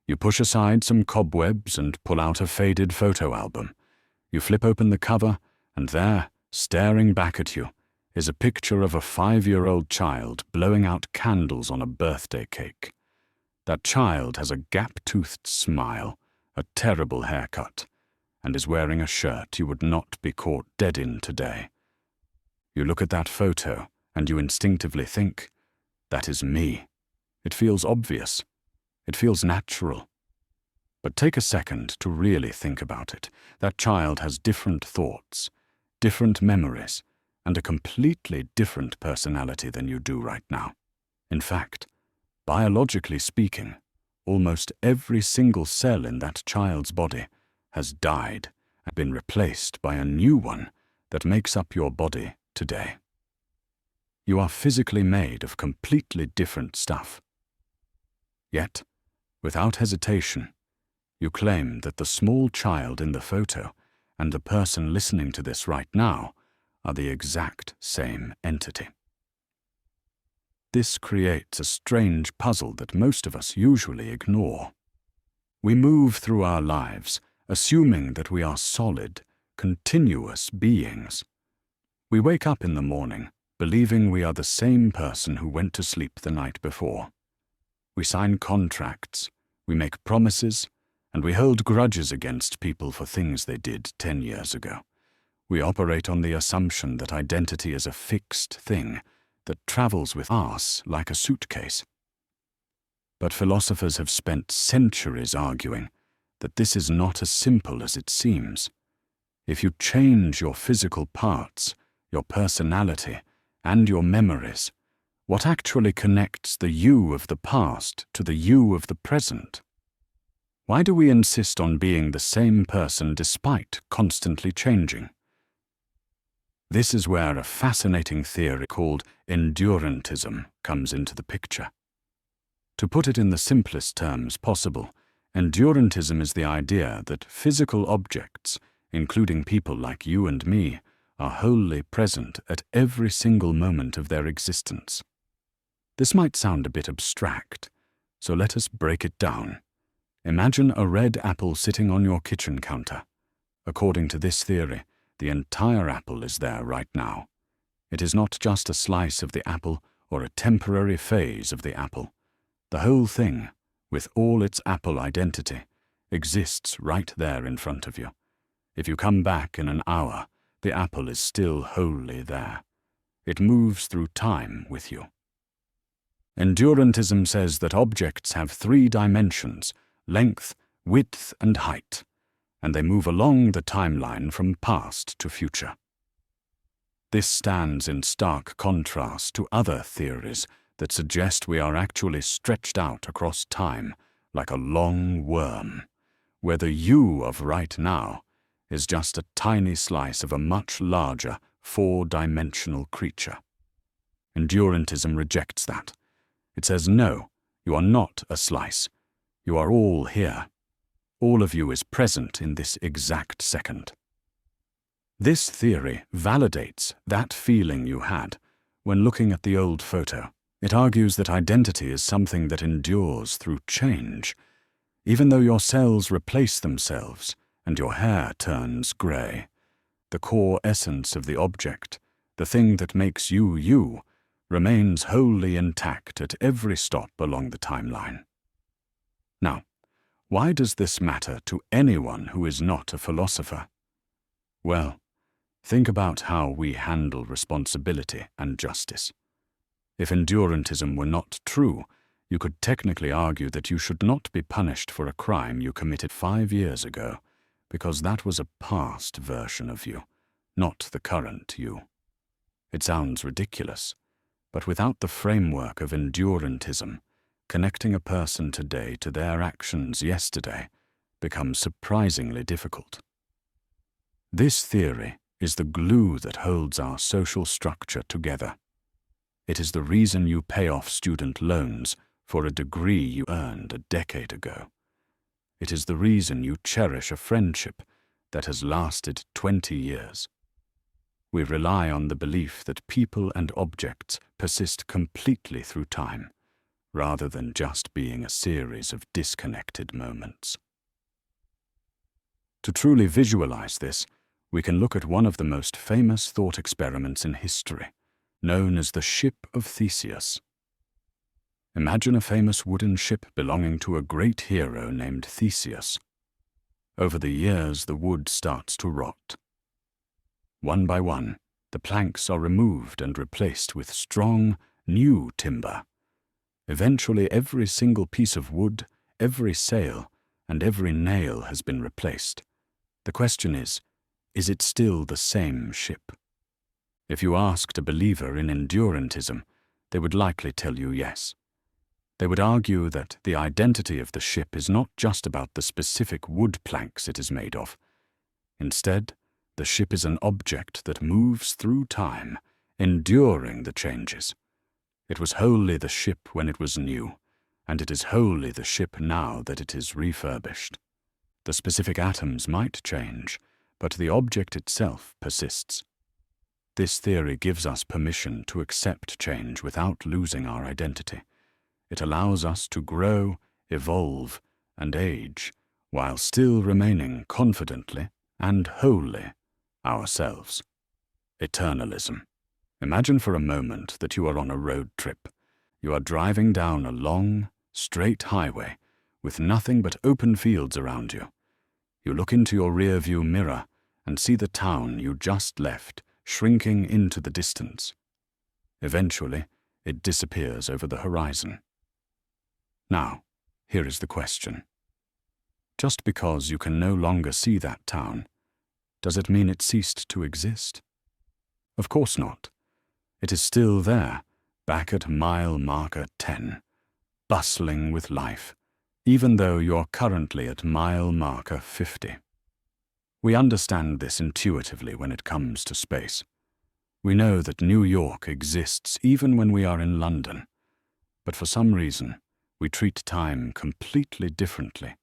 You push aside some cobwebs and pull out a faded photo album. You flip open the cover, and there, staring back at you, is a picture of a 5-year-old child blowing out candles on a birthday cake. That child has a gap-toothed smile, a terrible haircut, and is wearing a shirt you would not be caught dead in today. You look at that photo, and you instinctively think, that is me. It feels obvious. It feels natural. But take a second to really think about it. That child has different thoughts, different memories, and a completely different personality than you do right now. In fact, biologically speaking, almost every single cell in that child's body has died and been replaced by a new one that makes up your body today. You are physically made of completely different stuff. Yet, without hesitation, you claim that the small child in the photo and the person listening to this right now are the exact same entity. This creates a strange puzzle that most of us usually ignore. We move through our lives assuming that we are solid, continuous beings. We wake up in the morning believing we are the same person who went to sleep the night before. We sign contracts, we make promises, and we hold grudges against people for things they did 10 years ago. We operate on the assumption that identity is a fixed thing that travels with us like a suitcase. But philosophers have spent centuries arguing that this is not as simple as it seems. If you change your physical parts, your personality, and your memories, what actually connects the you of the past to the you of the present? Why do we insist on being the same person despite constantly changing? This is where a fascinating theory called Endurantism comes into the picture. To put it in the simplest terms possible, Endurantism is the idea that physical objects, including people like you and me, are wholly present at every single moment of their existence. This might sound a bit abstract, so let us break it down. Imagine a red apple sitting on your kitchen counter. According to this theory, the entire apple is there right now. It is not just a slice of the apple or a temporary phase of the apple. The whole thing, with all its apple identity, exists right there in front of you. If you come back in an hour, the apple is still wholly there. It moves through time with you. Endurantism says that objects have 3 dimensions: length, width, and height, and they move along the timeline from past to future. This stands in stark contrast to other theories that suggest we are actually stretched out across time like a long worm, where the you of right now is just a tiny slice of a much larger 4-dimensional creature. Endurantism rejects that. It says, no, you are not a slice. You are all here. All of you is present in this exact second. This theory validates that feeling you had when looking at the old photo. It argues that identity is something that endures through change. Even though your cells replace themselves and your hair turns grey, the core essence of the object, the thing that makes you you, remains wholly intact at every stop along the timeline. Now, why does this matter to anyone who is not a philosopher? Well, think about how we handle responsibility and justice. If Endurantism were not true, you could technically argue that you should not be punished for a crime you committed 5 years ago, because that was a past version of you, not the current you. It sounds ridiculous, but without the framework of Endurantism, connecting a person today to their actions yesterday becomes surprisingly difficult. This theory is the glue that holds our social structure together. It is the reason you pay off student loans for a degree you earned a decade ago. It is the reason you cherish a friendship that has lasted 20 years. We rely on the belief that people and objects persist completely through time, rather than just being a series of disconnected moments. To truly visualize this, we can look at one of the most famous thought experiments in history, known as the Ship of Theseus. Imagine a famous wooden ship belonging to a great hero named Theseus. Over the years, the wood starts to rot. One by one, the planks are removed and replaced with strong, new timber. Eventually, every single piece of wood, every sail, and every nail has been replaced. The question is it still the same ship? If you asked a believer in Endurantism, they would likely tell you yes. They would argue that the identity of the ship is not just about the specific wood planks it is made of. Instead, the ship is an object that moves through time, enduring the changes. It was wholly the ship when it was new, and it is wholly the ship now that it is refurbished. The specific atoms might change, but the object itself persists. This theory gives us permission to accept change without losing our identity. It allows us to grow, evolve, and age, while still remaining confidently and wholly ourselves. Eternalism. Imagine for a moment that you are on a road trip. You are driving down a long, straight highway with nothing but open fields around you. You look into your rear-view mirror and see the town you just left shrinking into the distance. Eventually, it disappears over the horizon. Now, here is the question. Just because you can no longer see that town, does it mean it ceased to exist? Of course not. It is still there, back at mile marker 10, bustling with life, even though you're currently at mile marker 50. We understand this intuitively when it comes to space. We know that New York exists even when we are in London, but for some reason, we treat time completely differently.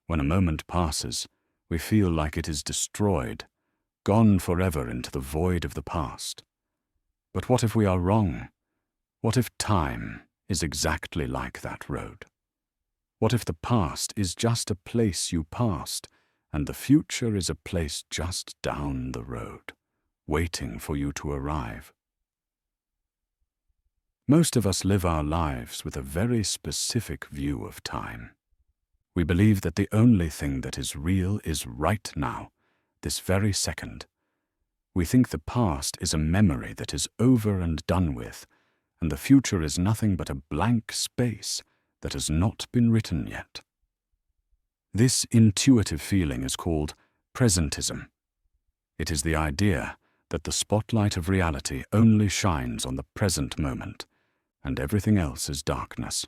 When a moment passes, we feel like it is destroyed, gone forever into the void of the past. But what if we are wrong? What if time is exactly like that road? What if the past is just a place you passed, and the future is a place just down the road, waiting for you to arrive? Most of us live our lives with a very specific view of time. We believe that the only thing that is real is right now, this very second. We think the past is a memory that is over and done with, and the future is nothing but a blank space that has not been written yet. This intuitive feeling is called presentism. It is the idea that the spotlight of reality only shines on the present moment, and everything else is darkness.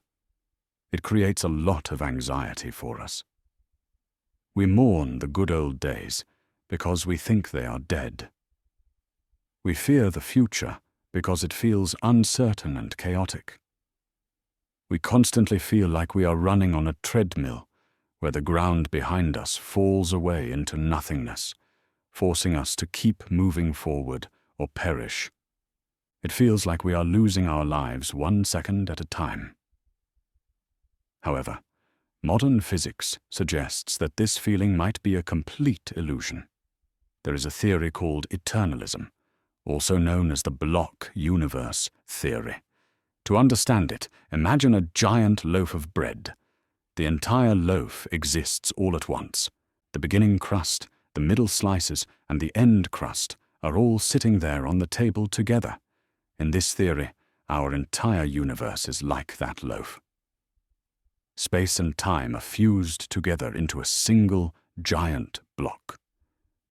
It creates a lot of anxiety for us. We mourn the good old days because we think they are dead. We fear the future because it feels uncertain and chaotic. We constantly feel like we are running on a treadmill where the ground behind us falls away into nothingness, forcing us to keep moving forward or perish. It feels like we are losing our lives 1 second at a time. However, modern physics suggests that this feeling might be a complete illusion. There is a theory called Eternalism, also known as the block universe theory. To understand it, imagine a giant loaf of bread. The entire loaf exists all at once. The beginning crust, the middle slices, and the end crust are all sitting there on the table together. In this theory, our entire universe is like that loaf. Space and time are fused together into a single giant block.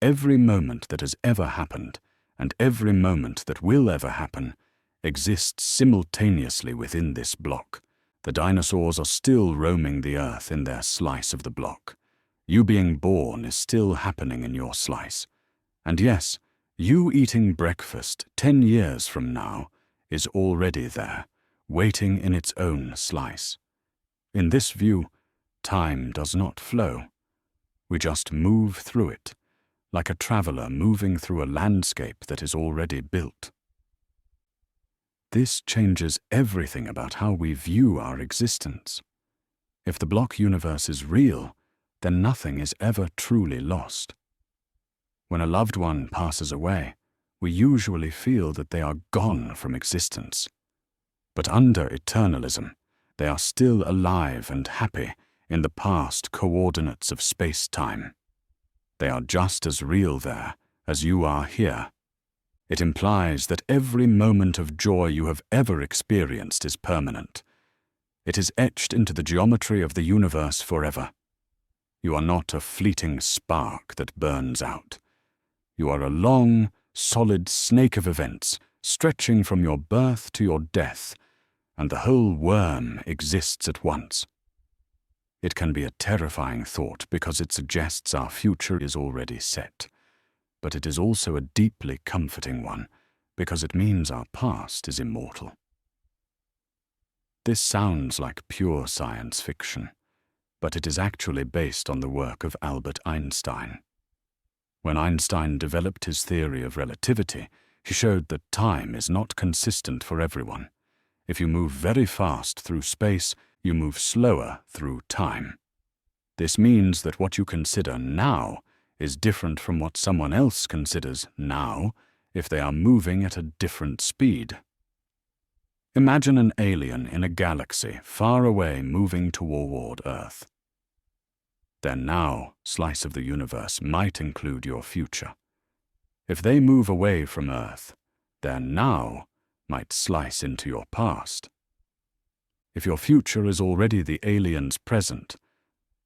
Every moment that has ever happened, and every moment that will ever happen, exists simultaneously within this block. The dinosaurs are still roaming the earth in their slice of the block. You being born is still happening in your slice. And yes, you eating breakfast 10 years from now is already there, waiting in its own slice. In this view, time does not flow. We just move through it, like a traveler moving through a landscape that is already built. This changes everything about how we view our existence. If the block universe is real, then nothing is ever truly lost. When a loved one passes away, we usually feel that they are gone from existence. But under Eternalism, they are still alive and happy in the past coordinates of space-time. They are just as real there as you are here. It implies that every moment of joy you have ever experienced is permanent. It is etched into the geometry of the universe forever. You are not a fleeting spark that burns out. You are a long, solid snake of events, stretching from your birth to your death, and the whole worm exists at once. It can be a terrifying thought because it suggests our future is already set, but it is also a deeply comforting one because it means our past is immortal. This sounds like pure science fiction, but it is actually based on the work of Albert Einstein. When Einstein developed his theory of relativity, he showed that time is not consistent for everyone. If you move very fast through space, you move slower through time. This means that what you consider now is different from what someone else considers now if they are moving at a different speed. Imagine an alien in a galaxy far away moving toward Earth. Their now slice of the universe might include your future. If they move away from Earth, their now might slice into your past. If your future is already the alien's present,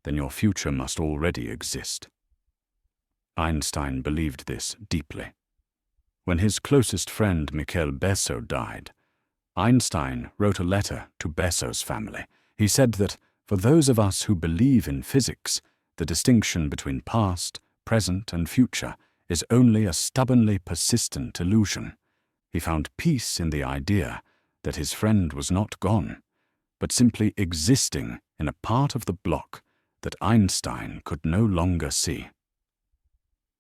then your future must already exist. Einstein believed this deeply. When his closest friend Michael Besso died, Einstein wrote a letter to Besso's family. He said that for those of us who believe in physics, the distinction between past, present, and future is only a stubbornly persistent illusion. He found peace in the idea that his friend was not gone, but simply existing in a part of the block that Einstein could no longer see.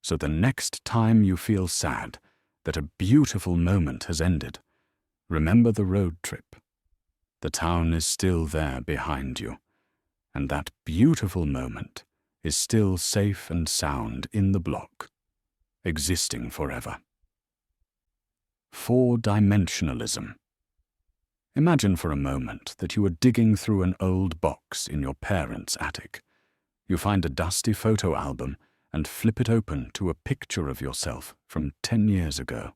So the next time you feel sad that a beautiful moment has ended, remember the road trip. The town is still there behind you, and that beautiful moment is still safe and sound in the block, existing forever. Four-Dimensionalism. Imagine for a moment that you are digging through an old box in your parents' attic. You find a dusty photo album and flip it open to a picture of yourself from 10 years ago.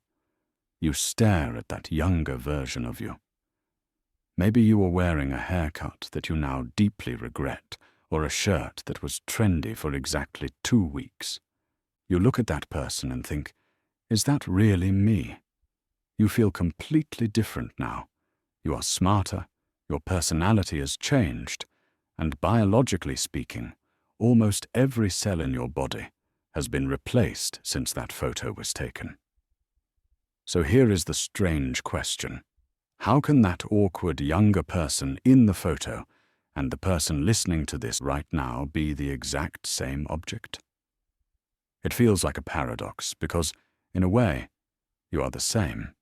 You stare at that younger version of you. Maybe you were wearing a haircut that you now deeply regret, or a shirt that was trendy for exactly 2 weeks. You look at that person and think, is that really me? You feel completely different now. You are smarter, your personality has changed, and biologically speaking, almost every cell in your body has been replaced since that photo was taken. So here is the strange question. How can that awkward younger person in the photo and the person listening to this right now be the exact same object? It feels like a paradox because, in a way, you are the same,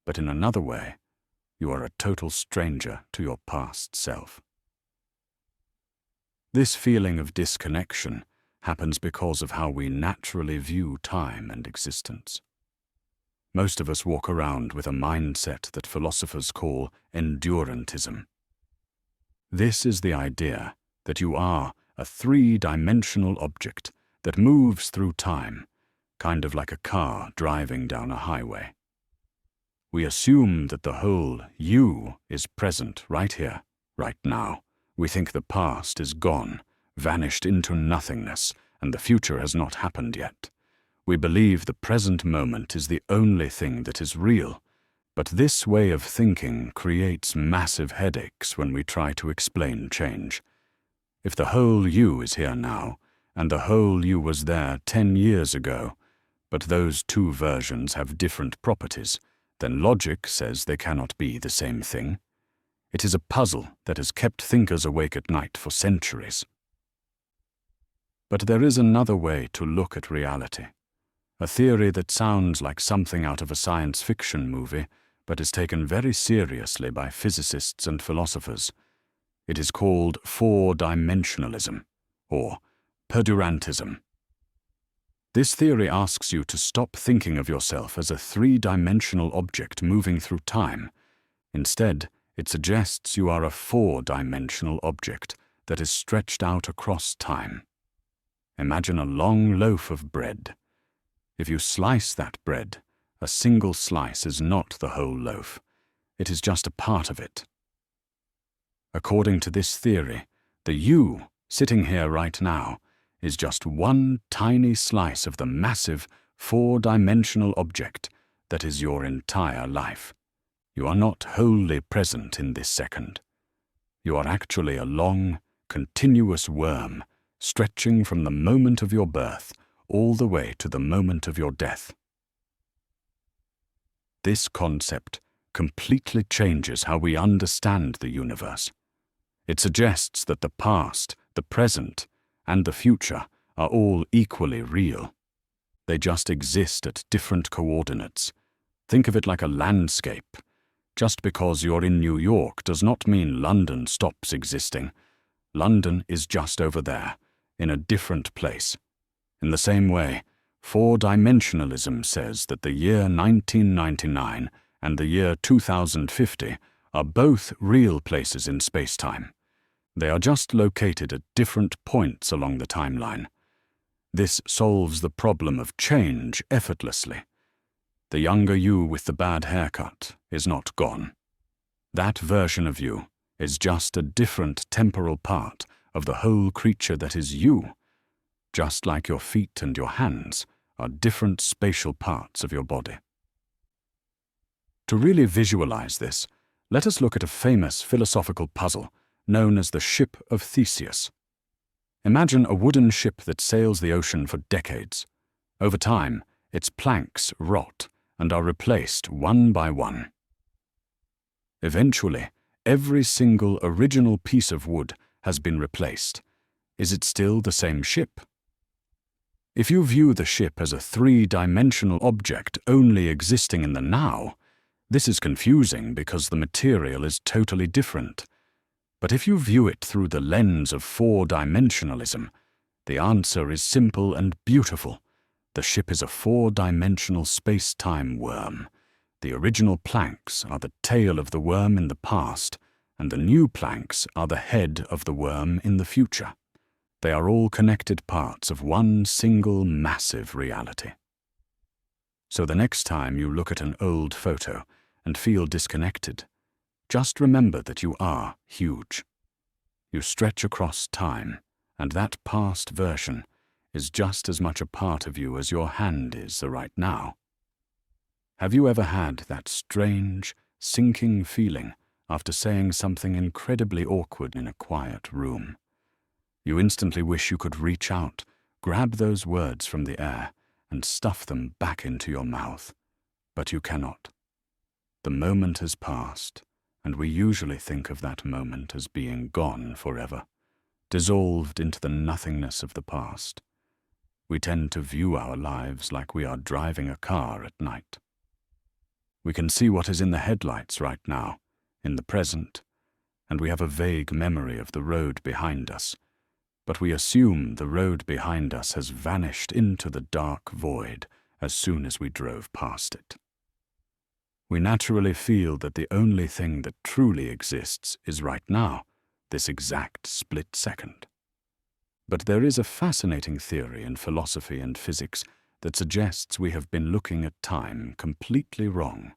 but in another way, you are a total stranger to your past self. This feeling of disconnection happens because of how we naturally view time and existence. Most of us walk around with a mindset that philosophers call Endurantism. This is the idea that you are a three-dimensional object that moves through time, kind of like a car driving down a highway. We assume that the whole you is present right here, right now. We think the past is gone, vanished into nothingness, and the future has not happened yet. We believe the present moment is the only thing that is real, but this way of thinking creates massive headaches when we try to explain change. If the whole you is here now, and the whole you was there 10 years ago, but those two versions have different properties, then logic says they cannot be the same thing. It is a puzzle that has kept thinkers awake at night for centuries. But there is another way to look at reality. A theory that sounds like something out of a science fiction movie, but is taken very seriously by physicists and philosophers. It is called Four-Dimensionalism, or Perdurantism. This theory asks you to stop thinking of yourself as a three-dimensional object moving through time. Instead, it suggests you are a four-dimensional object that is stretched out across time. Imagine a long loaf of bread. If you slice that bread, a single slice is not the whole loaf. It is just a part of it. According to this theory, the you sitting here right now, is just one tiny slice of the massive four-dimensional object that is your entire life. You are not wholly present in this second. You are actually a long, continuous worm, stretching from the moment of your birth all the way to the moment of your death. This concept completely changes how we understand the universe. It suggests that the past, the present, and the future are all equally real. They just exist at different coordinates. Think of it like a landscape. Just because you're in New York does not mean London stops existing. London is just over there, in a different place. In the same way, four-dimensionalism says that the year 1999 and the year 2050 are both real places in space-time. They are just located at different points along the timeline. This solves the problem of change effortlessly. The younger you with the bad haircut is not gone. That version of you is just a different temporal part of the whole creature that is you, just like your feet and your hands are different spatial parts of your body. To really visualize this, let us look at a famous philosophical puzzle known as the Ship of Theseus. Imagine a wooden ship that sails the ocean for decades. Over time, its planks rot and are replaced one by one. Eventually, every single original piece of wood has been replaced. Is it still the same ship? If you view the ship as a three-dimensional object only existing in the now, this is confusing because the material is totally different. But if you view it through the lens of four-dimensionalism, the answer is simple and beautiful. The ship is a four-dimensional space-time worm. The original planks are the tail of the worm in the past, and the new planks are the head of the worm in the future. They are all connected parts of one single massive reality. So the next time you look at an old photo and feel disconnected, just remember that you are huge. You stretch across time, and that past version is just as much a part of you as your hand is right now. Have you ever had that strange, sinking feeling after saying something incredibly awkward in a quiet room? You instantly wish you could reach out, grab those words from the air, and stuff them back into your mouth. But you cannot. The moment has passed, and we usually think of that moment as being gone forever, dissolved into the nothingness of the past. We tend to view our lives like we are driving a car at night. We can see what is in the headlights right now, in the present, and we have a vague memory of the road behind us, but we assume the road behind us has vanished into the dark void as soon as we drove past it. We naturally feel that the only thing that truly exists is right now, this exact split second. But there is a fascinating theory in philosophy and physics that suggests we have been looking at time completely wrong.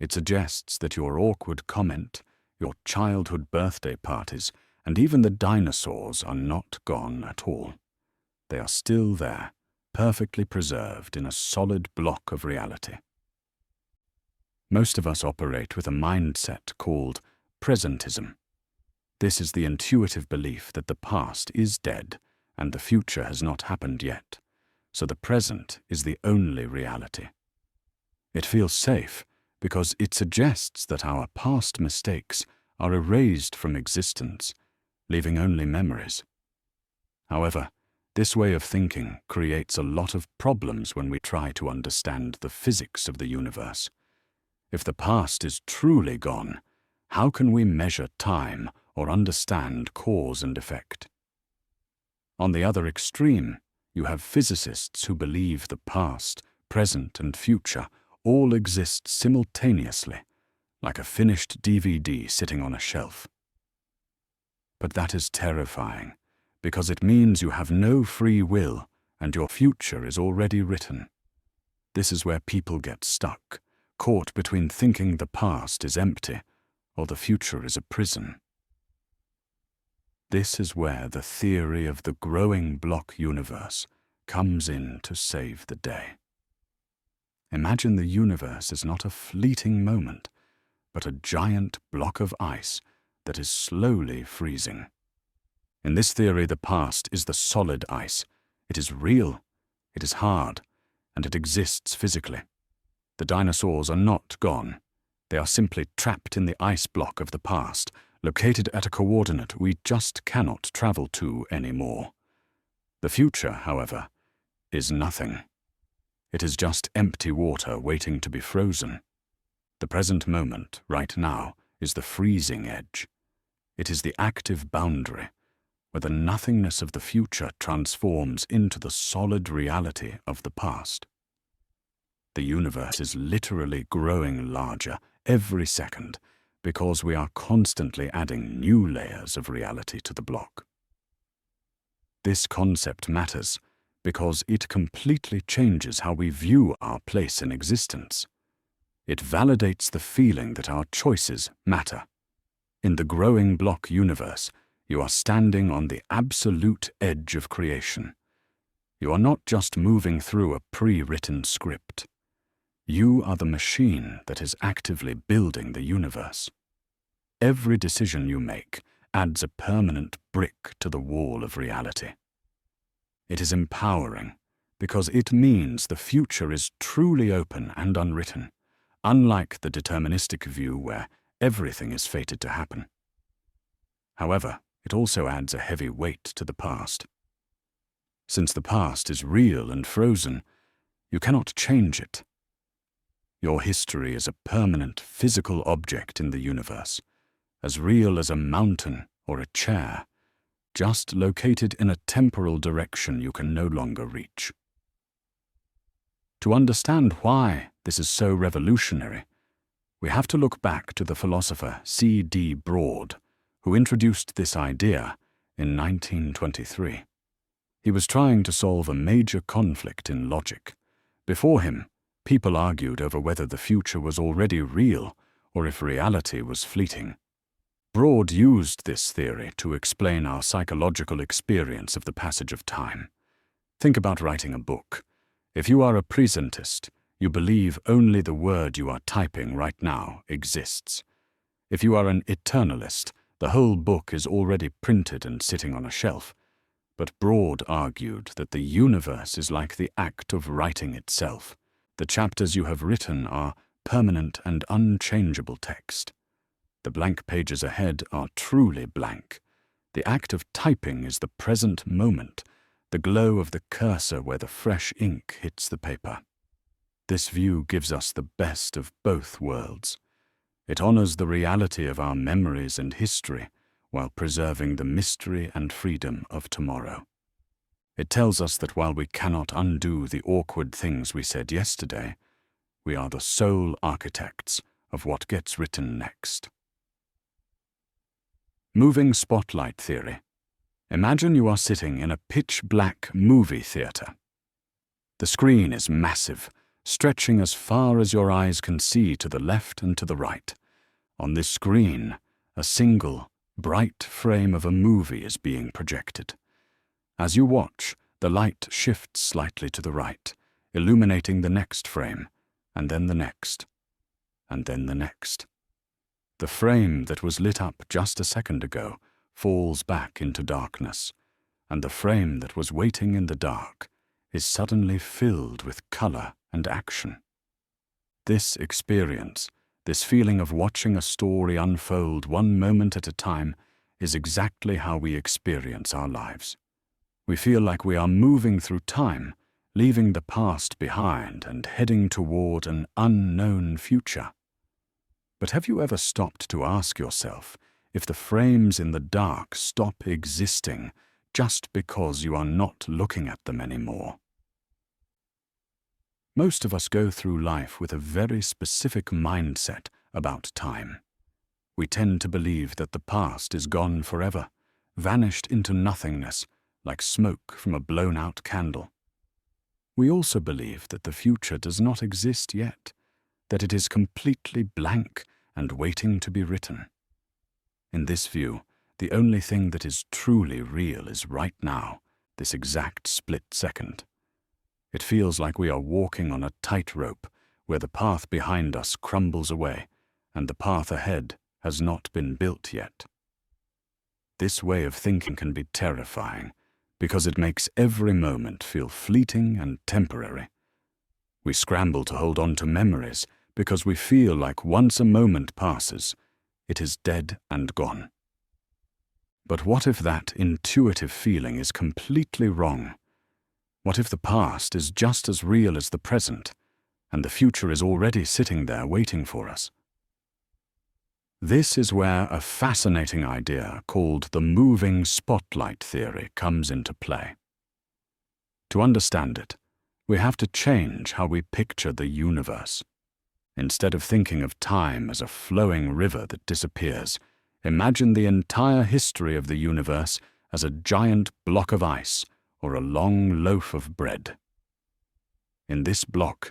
It suggests that your awkward comment, your childhood birthday parties, and even the dinosaurs are not gone at all. They are still there, perfectly preserved in a solid block of reality. Most of us operate with a mindset called presentism. This is the intuitive belief that the past is dead and the future has not happened yet, so the present is the only reality. It feels safe because it suggests that our past mistakes are erased from existence, leaving only memories. However, this way of thinking creates a lot of problems when we try to understand the physics of the universe. If the past is truly gone, how can we measure time or understand cause and effect? On the other extreme, you have physicists who believe the past, present, and future all exist simultaneously, like a finished DVD sitting on a shelf. But that is terrifying, because it means you have no free will and your future is already written. This is where people get stuck, caught between thinking the past is empty or the future is a prison. This is where the theory of the growing block universe comes in to save the day. Imagine the universe is not a fleeting moment, but a giant block of ice that is slowly freezing. In this theory, the past is the solid ice. It is real, it is hard, and it exists physically. The dinosaurs are not gone. They are simply trapped in the ice block of the past, located at a coordinate we just cannot travel to anymore. The future, however, is nothing. It is just empty water waiting to be frozen. The present moment, right now, is the freezing edge. It is the active boundary, where the nothingness of the future transforms into the solid reality of the past. The universe is literally growing larger every second because we are constantly adding new layers of reality to the block. This concept matters because it completely changes how we view our place in existence. It validates the feeling that our choices matter. In the growing block universe, you are standing on the absolute edge of creation. You are not just moving through a pre-written script. You are the machine that is actively building the universe. Every decision you make adds a permanent brick to the wall of reality. It is empowering because it means the future is truly open and unwritten, unlike the deterministic view where everything is fated to happen. However, it also adds a heavy weight to the past. Since the past is real and frozen, you cannot change it. Your history is a permanent physical object in the universe, as real as a mountain or a chair, just located in a temporal direction you can no longer reach. To understand why this is so revolutionary, we have to look back to the philosopher C.D. Broad, who introduced this idea in 1923. He was trying to solve a major conflict in logic. Before him, people argued over whether the future was already real or if reality was fleeting. Broad used this theory to explain our psychological experience of the passage of time. Think about writing a book. If you are a presentist, you believe only the word you are typing right now exists. If you are an eternalist, the whole book is already printed and sitting on a shelf. But Broad argued that the universe is like the act of writing itself. The chapters you have written are permanent and unchangeable text. The blank pages ahead are truly blank. The act of typing is the present moment, the glow of the cursor where the fresh ink hits the paper. This view gives us the best of both worlds. It honors the reality of our memories and history while preserving the mystery and freedom of tomorrow. It tells us that while we cannot undo the awkward things we said yesterday, we are the sole architects of what gets written next. Moving spotlight theory. Imagine you are sitting in a pitch-black movie theater. The screen is massive, stretching as far as your eyes can see to the left and to the right. On this screen, a single, bright frame of a movie is being projected. As you watch, the light shifts slightly to the right, illuminating the next frame, and then the next, and then the next. The frame that was lit up just a second ago falls back into darkness, and the frame that was waiting in the dark is suddenly filled with color and action. This experience, this feeling of watching a story unfold one moment at a time, is exactly how we experience our lives. We feel like we are moving through time, leaving the past behind and heading toward an unknown future. But have you ever stopped to ask yourself if the frames in the dark stop existing just because you are not looking at them anymore? Most of us go through life with a very specific mindset about time. We tend to believe that the past is gone forever, vanished into nothingness, like smoke from a blown-out candle. We also believe that the future does not exist yet, that it is completely blank and waiting to be written. In this view, the only thing that is truly real is right now, this exact split second. It feels like we are walking on a tightrope where the path behind us crumbles away and the path ahead has not been built yet. This way of thinking can be terrifying because it makes every moment feel fleeting and temporary. We scramble to hold on to memories because we feel like once a moment passes, it is dead and gone. But what if that intuitive feeling is completely wrong? What if the past is just as real as the present, and the future is already sitting there waiting for us? This is where a fascinating idea called the moving spotlight theory comes into play. To understand it, we have to change how we picture the universe. Instead of thinking of time as a flowing river that disappears, imagine the entire history of the universe as a giant block of ice or a long loaf of bread. In this block,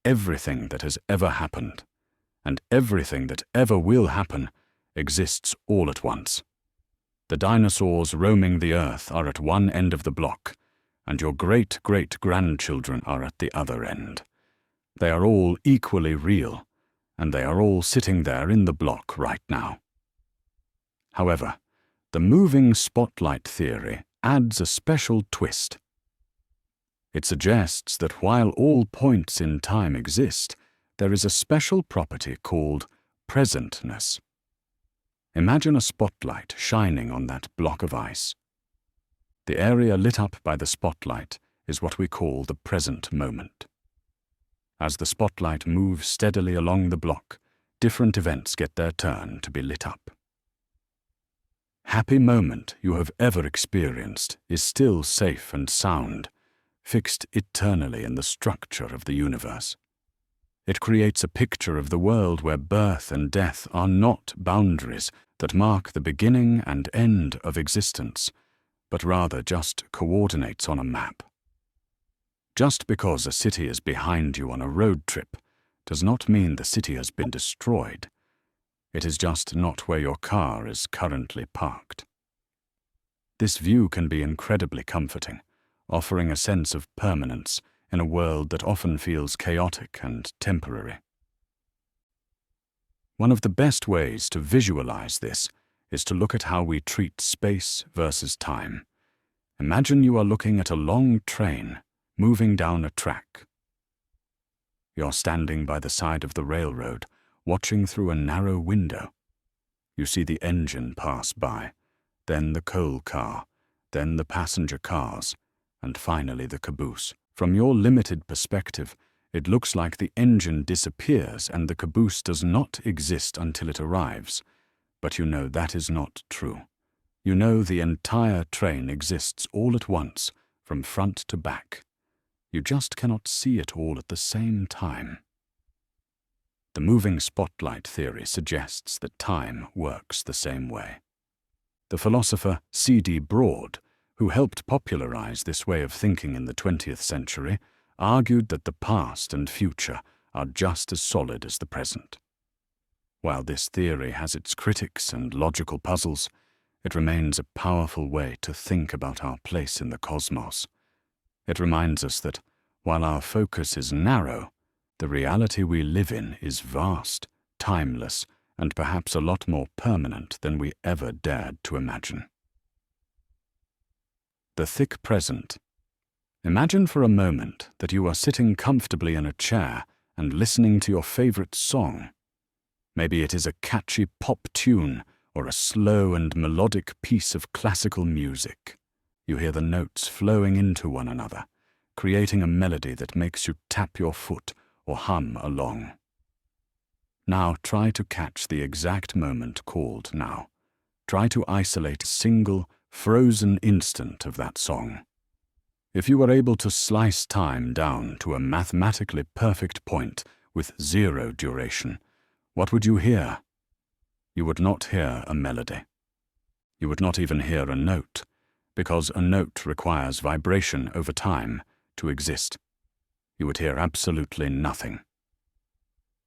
everything that has ever happened, and everything that ever will happen, exists all at once. The dinosaurs roaming the earth are at one end of the block, and your great-great-grandchildren are at the other end. They are all equally real, and they are all sitting there in the block right now. However, the moving spotlight theory adds a special twist. It suggests that while all points in time exist, there is a special property called presentness. Imagine a spotlight shining on that block of ice. The area lit up by the spotlight is what we call the present moment. As the spotlight moves steadily along the block, different events get their turn to be lit up. Happy moment you have ever experienced is still safe and sound, fixed eternally in the structure of the universe. It creates a picture of the world where birth and death are not boundaries that mark the beginning and end of existence, but rather just coordinates on a map. Just because a city is behind you on a road trip does not mean the city has been destroyed. It is just not where your car is currently parked. This view can be incredibly comforting, offering a sense of permanence in a world that often feels chaotic and temporary. One of the best ways to visualize this is to look at how we treat space versus time. Imagine you are looking at a long train moving down a track. You're standing by the side of the railroad, watching through a narrow window. You see the engine pass by, then the coal car, then the passenger cars, and finally the caboose. From your limited perspective, it looks like the engine disappears and the caboose does not exist until it arrives. But you know that is not true. You know the entire train exists all at once, from front to back. You just cannot see it all at the same time. The moving spotlight theory suggests that time works the same way. The philosopher C.D. Broad, who helped popularize this way of thinking in the 20th century, argued that the past and future are just as solid as the present. While this theory has its critics and logical puzzles, it remains a powerful way to think about our place in the cosmos. It reminds us that, while our focus is narrow, the reality we live in is vast, timeless, and perhaps a lot more permanent than we ever dared to imagine. The thick present. Imagine for a moment that you are sitting comfortably in a chair and listening to your favorite song. Maybe it is a catchy pop tune or a slow and melodic piece of classical music. You hear the notes flowing into one another, creating a melody that makes you tap your foot or hum along. Now try to catch the exact moment called now. Try to isolate a single, frozen instant of that song. If you were able to slice time down to a mathematically perfect point with zero duration, what would you hear? You would not hear a melody. You would not even hear a note, because a note requires vibration over time to exist. You would hear absolutely nothing.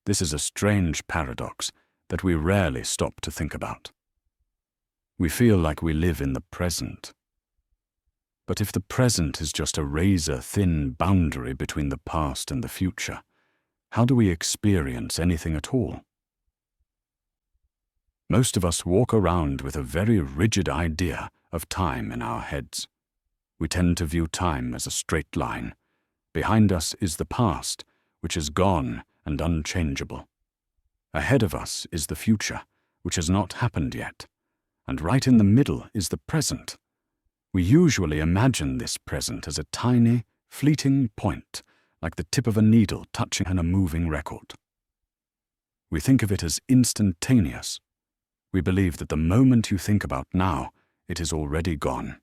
This is a strange paradox that we rarely stop to think about. We feel like we live in the present. But if the present is just a razor-thin boundary between the past and the future, how do we experience anything at all? Most of us walk around with a very rigid idea of time in our heads. We tend to view time as a straight line. Behind us is the past, which is gone and unchangeable. Ahead of us is the future, which has not happened yet. And right in the middle is the present. We usually imagine this present as a tiny, fleeting point, like the tip of a needle touching on a moving record. We think of it as instantaneous. We believe that the moment you think about now, it is already gone.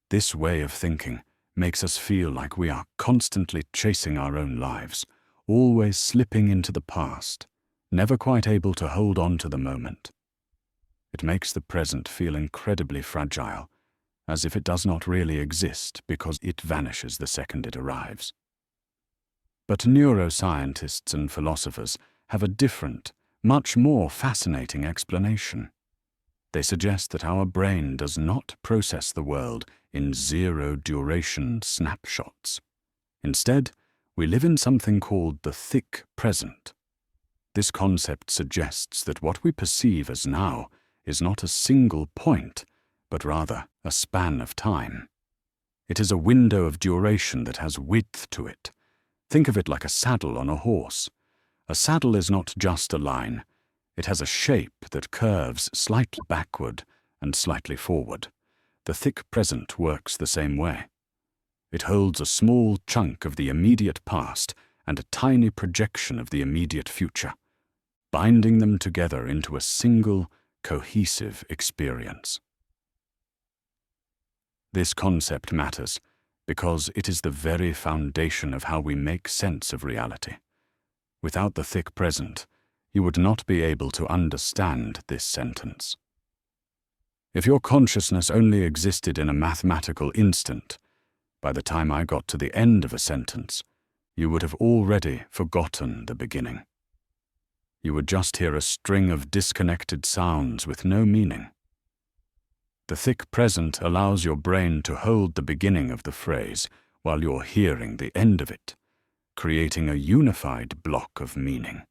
This way of thinking makes us feel like we are constantly chasing our own lives, always slipping into the past, never quite able to hold on to the moment. It makes the present feel incredibly fragile, as if it does not really exist because it vanishes the second it arrives. But neuroscientists and philosophers have a different, much more fascinating explanation. They suggest that our brain does not process the world in zero-duration snapshots. Instead, we live in something called the thick present. This concept suggests that what we perceive as now is not a single point, but rather a span of time. It is a window of duration that has width to it. Think of it like a saddle on a horse. A saddle is not just a line. It has a shape that curves slightly backward and slightly forward. The thick present works the same way. It holds a small chunk of the immediate past and a tiny projection of the immediate future, binding them together into a single, cohesive experience. This concept matters because it is the very foundation of how we make sense of reality. Without the thick present, you would not be able to understand this sentence. If your consciousness only existed in a mathematical instant, by the time I got to the end of a sentence, you would have already forgotten the beginning. You would just hear a string of disconnected sounds with no meaning. The thick present allows your brain to hold the beginning of the phrase while you're hearing the end of it, creating a unified block of meaning.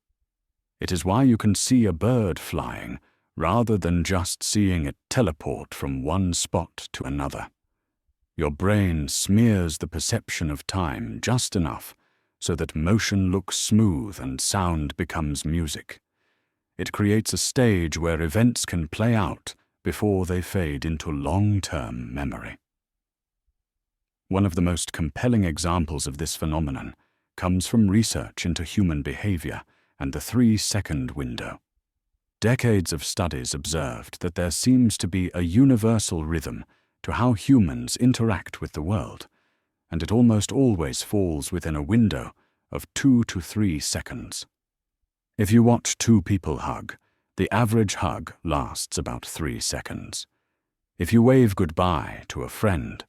It is why you can see a bird flying rather than just seeing it teleport from one spot to another. Your brain smears the perception of time just enough so that motion looks smooth and sound becomes music. It creates a stage where events can play out before they fade into long-term memory. One of the most compelling examples of this phenomenon comes from research into human behavior and the 3-second window. Decades of studies observed that there seems to be a universal rhythm to how humans interact with the world, and it almost always falls within a window of 2 to 3 seconds. If you watch two people hug, the average hug lasts about 3 seconds. If you wave goodbye to a friend,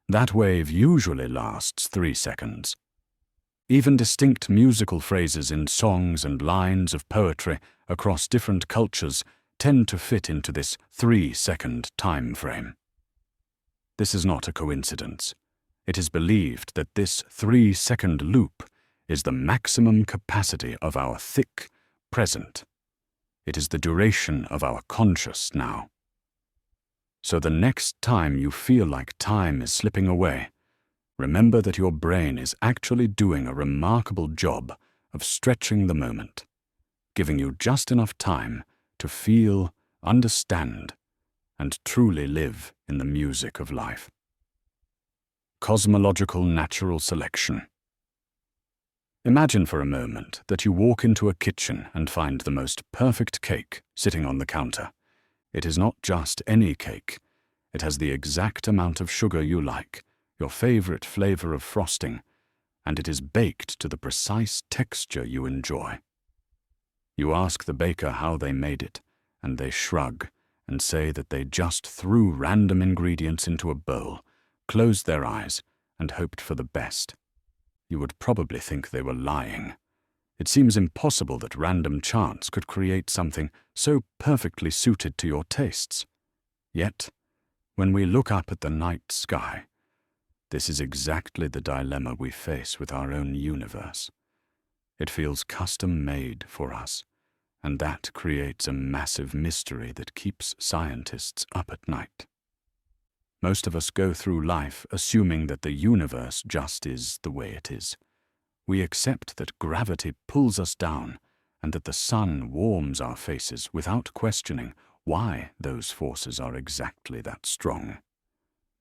that wave usually lasts 3 seconds. Even distinct musical phrases in songs and lines of poetry across different cultures tend to fit into this 3-second time frame. This is not a coincidence. It is believed that this 3-second loop is the maximum capacity of our thick present. It is the duration of our conscious now. So the next time you feel like time is slipping away, remember that your brain is actually doing a remarkable job of stretching the moment, giving you just enough time to feel, understand, and truly live in the music of life. Cosmological natural selection. Imagine for a moment that you walk into a kitchen and find the most perfect cake sitting on the counter. It is not just any cake. It has the exact amount of sugar you like, your favorite flavor of frosting, and it is baked to the precise texture you enjoy. You ask the baker how they made it, and they shrug and say that they just threw random ingredients into a bowl, closed their eyes, and hoped for the best. You would probably think they were lying. It seems impossible that random chance could create something so perfectly suited to your tastes. Yet, when we look up at the night sky, this is exactly the dilemma we face with our own universe. It feels custom-made for us, and that creates a massive mystery that keeps scientists up at night. Most of us go through life assuming that the universe just is the way it is. We accept that gravity pulls us down and that the sun warms our faces without questioning why those forces are exactly that strong.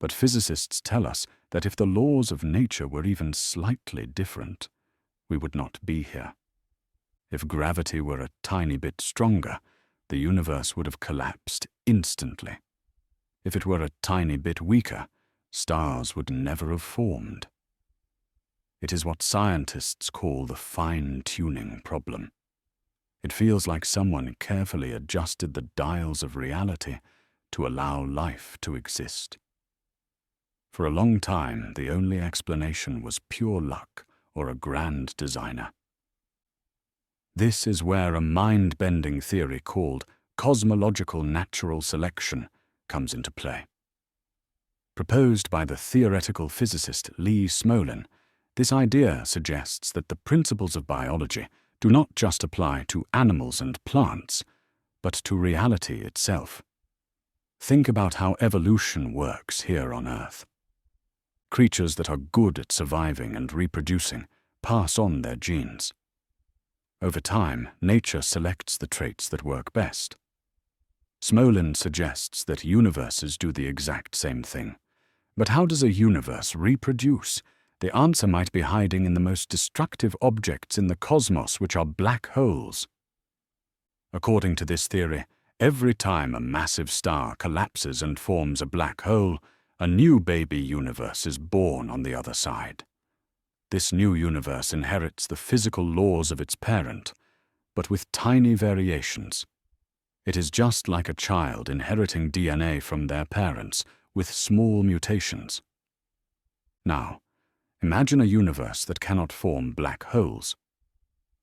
But physicists tell us that if the laws of nature were even slightly different, we would not be here. If gravity were a tiny bit stronger, the universe would have collapsed instantly. If it were a tiny bit weaker, stars would never have formed. It is what scientists call the fine-tuning problem. It feels like someone carefully adjusted the dials of reality to allow life to exist. For a long time, the only explanation was pure luck or a grand designer. This is where a mind-bending theory called cosmological natural selection comes into play. Proposed by the theoretical physicist Lee Smolin, this idea suggests that the principles of biology do not just apply to animals and plants, but to reality itself. Think about how evolution works here on Earth. Creatures that are good at surviving and reproducing pass on their genes. Over time, nature selects the traits that work best. Smolin suggests that universes do the exact same thing. But how does a universe reproduce? The answer might be hiding in the most destructive objects in the cosmos, which are black holes. According to this theory, every time a massive star collapses and forms a black hole, a new baby universe is born on the other side. This new universe inherits the physical laws of its parent, but with tiny variations. It is just like a child inheriting DNA from their parents with small mutations. Now, imagine a universe that cannot form black holes.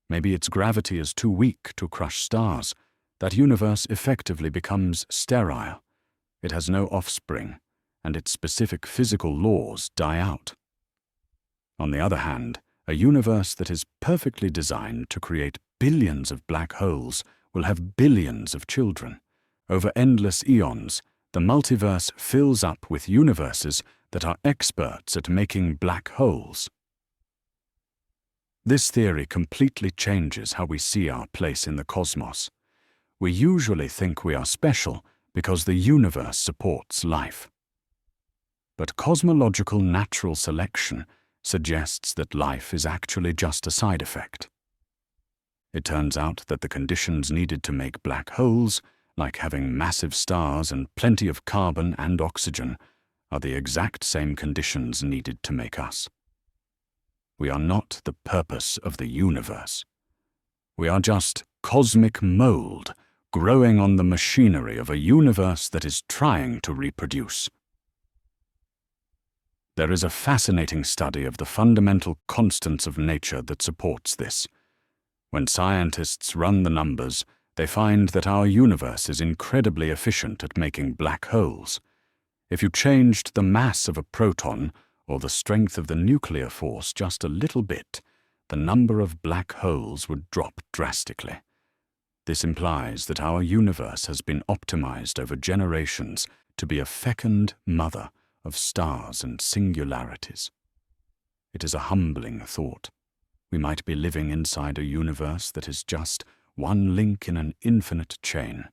Maybe its gravity is too weak to crush stars. That universe effectively becomes sterile. It has no offspring, and its specific physical laws die out. On the other hand, a universe that is perfectly designed to create billions of black holes will have billions of children. Over endless eons, the multiverse fills up with universes that are experts at making black holes. This theory completely changes how we see our place in the cosmos. We usually think we are special because the universe supports life. But cosmological natural selection suggests that life is actually just a side effect. It turns out that the conditions needed to make black holes, like having massive stars and plenty of carbon and oxygen, are the exact same conditions needed to make us. We are not the purpose of the universe. We are just cosmic mold growing on the machinery of a universe that is trying to reproduce. There is a fascinating study of the fundamental constants of nature that supports this. When scientists run the numbers, they find that our universe is incredibly efficient at making black holes. If you changed the mass of a proton or the strength of the nuclear force just a little bit, the number of black holes would drop drastically. This implies that our universe has been optimized over generations to be a fecund mother of stars and singularities. It is a humbling thought. We might be living inside a universe that is just one link in an infinite chain,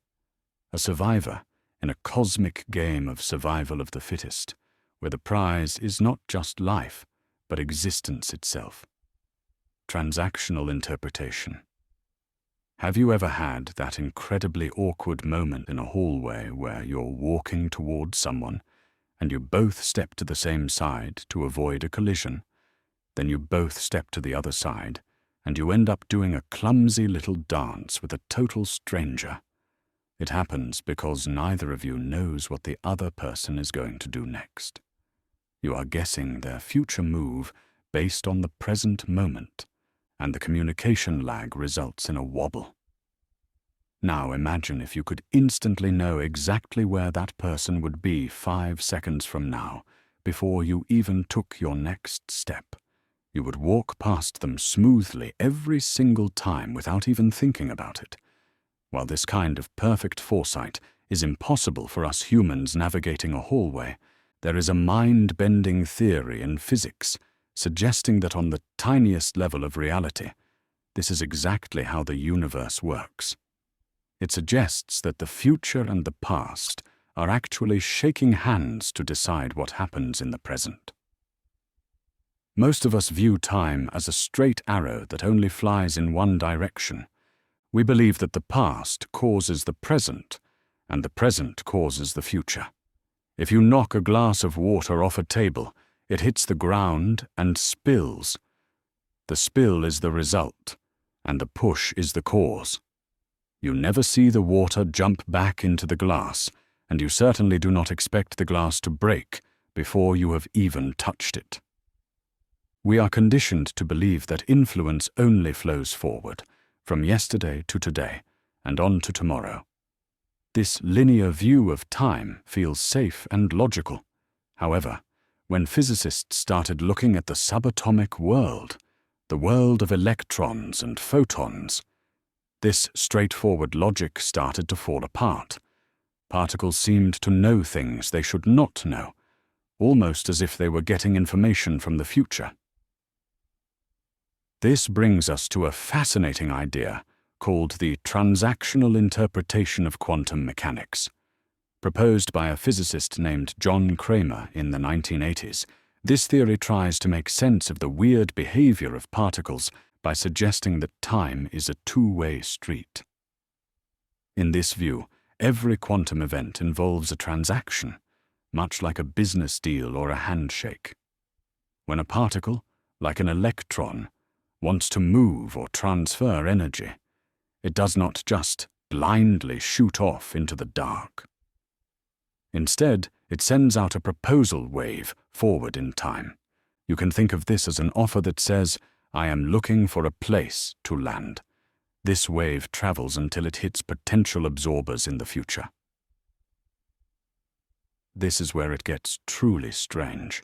a survivor in a cosmic game of survival of the fittest, where the prize is not just life, but existence itself. Transactional interpretation. Have you ever had that incredibly awkward moment in a hallway where you're walking towards someone and you both step to the same side to avoid a collision? Then you both step to the other side, and you end up doing a clumsy little dance with a total stranger. It happens because neither of you knows what the other person is going to do next. You are guessing their future move based on the present moment, and the communication lag results in a wobble. Now imagine if you could instantly know exactly where that person would be 5 seconds from now, before you even took your next step. You would walk past them smoothly every single time without even thinking about it. While this kind of perfect foresight is impossible for us humans navigating a hallway, there is a mind-bending theory in physics suggesting that on the tiniest level of reality, this is exactly how the universe works. It suggests that the future and the past are actually shaking hands to decide what happens in the present. Most of us view time as a straight arrow that only flies in one direction. We believe that the past causes the present, and the present causes the future. If you knock a glass of water off a table, it hits the ground and spills. The spill is the result, and the push is the cause. You never see the water jump back into the glass, and you certainly do not expect the glass to break before you have even touched it. We are conditioned to believe that influence only flows forward, from yesterday to today, and on to tomorrow. This linear view of time feels safe and logical. However, when physicists started looking at the subatomic world, the world of electrons and photons, this straightforward logic started to fall apart. Particles seemed to know things they should not know, almost as if they were getting information from the future. This brings us to a fascinating idea called the Transactional Interpretation of quantum mechanics. Proposed by a physicist named John Cramer in the 1980s, this theory tries to make sense of the weird behavior of particles by suggesting that time is a two-way street. In this view, every quantum event involves a transaction, much like a business deal or a handshake. When a particle, like an electron, wants to move or transfer energy, it does not just blindly shoot off into the dark. Instead, it sends out a proposal wave forward in time. You can think of this as an offer that says, "I am looking for a place to land." This wave travels until it hits potential absorbers in the future. This is where it gets truly strange.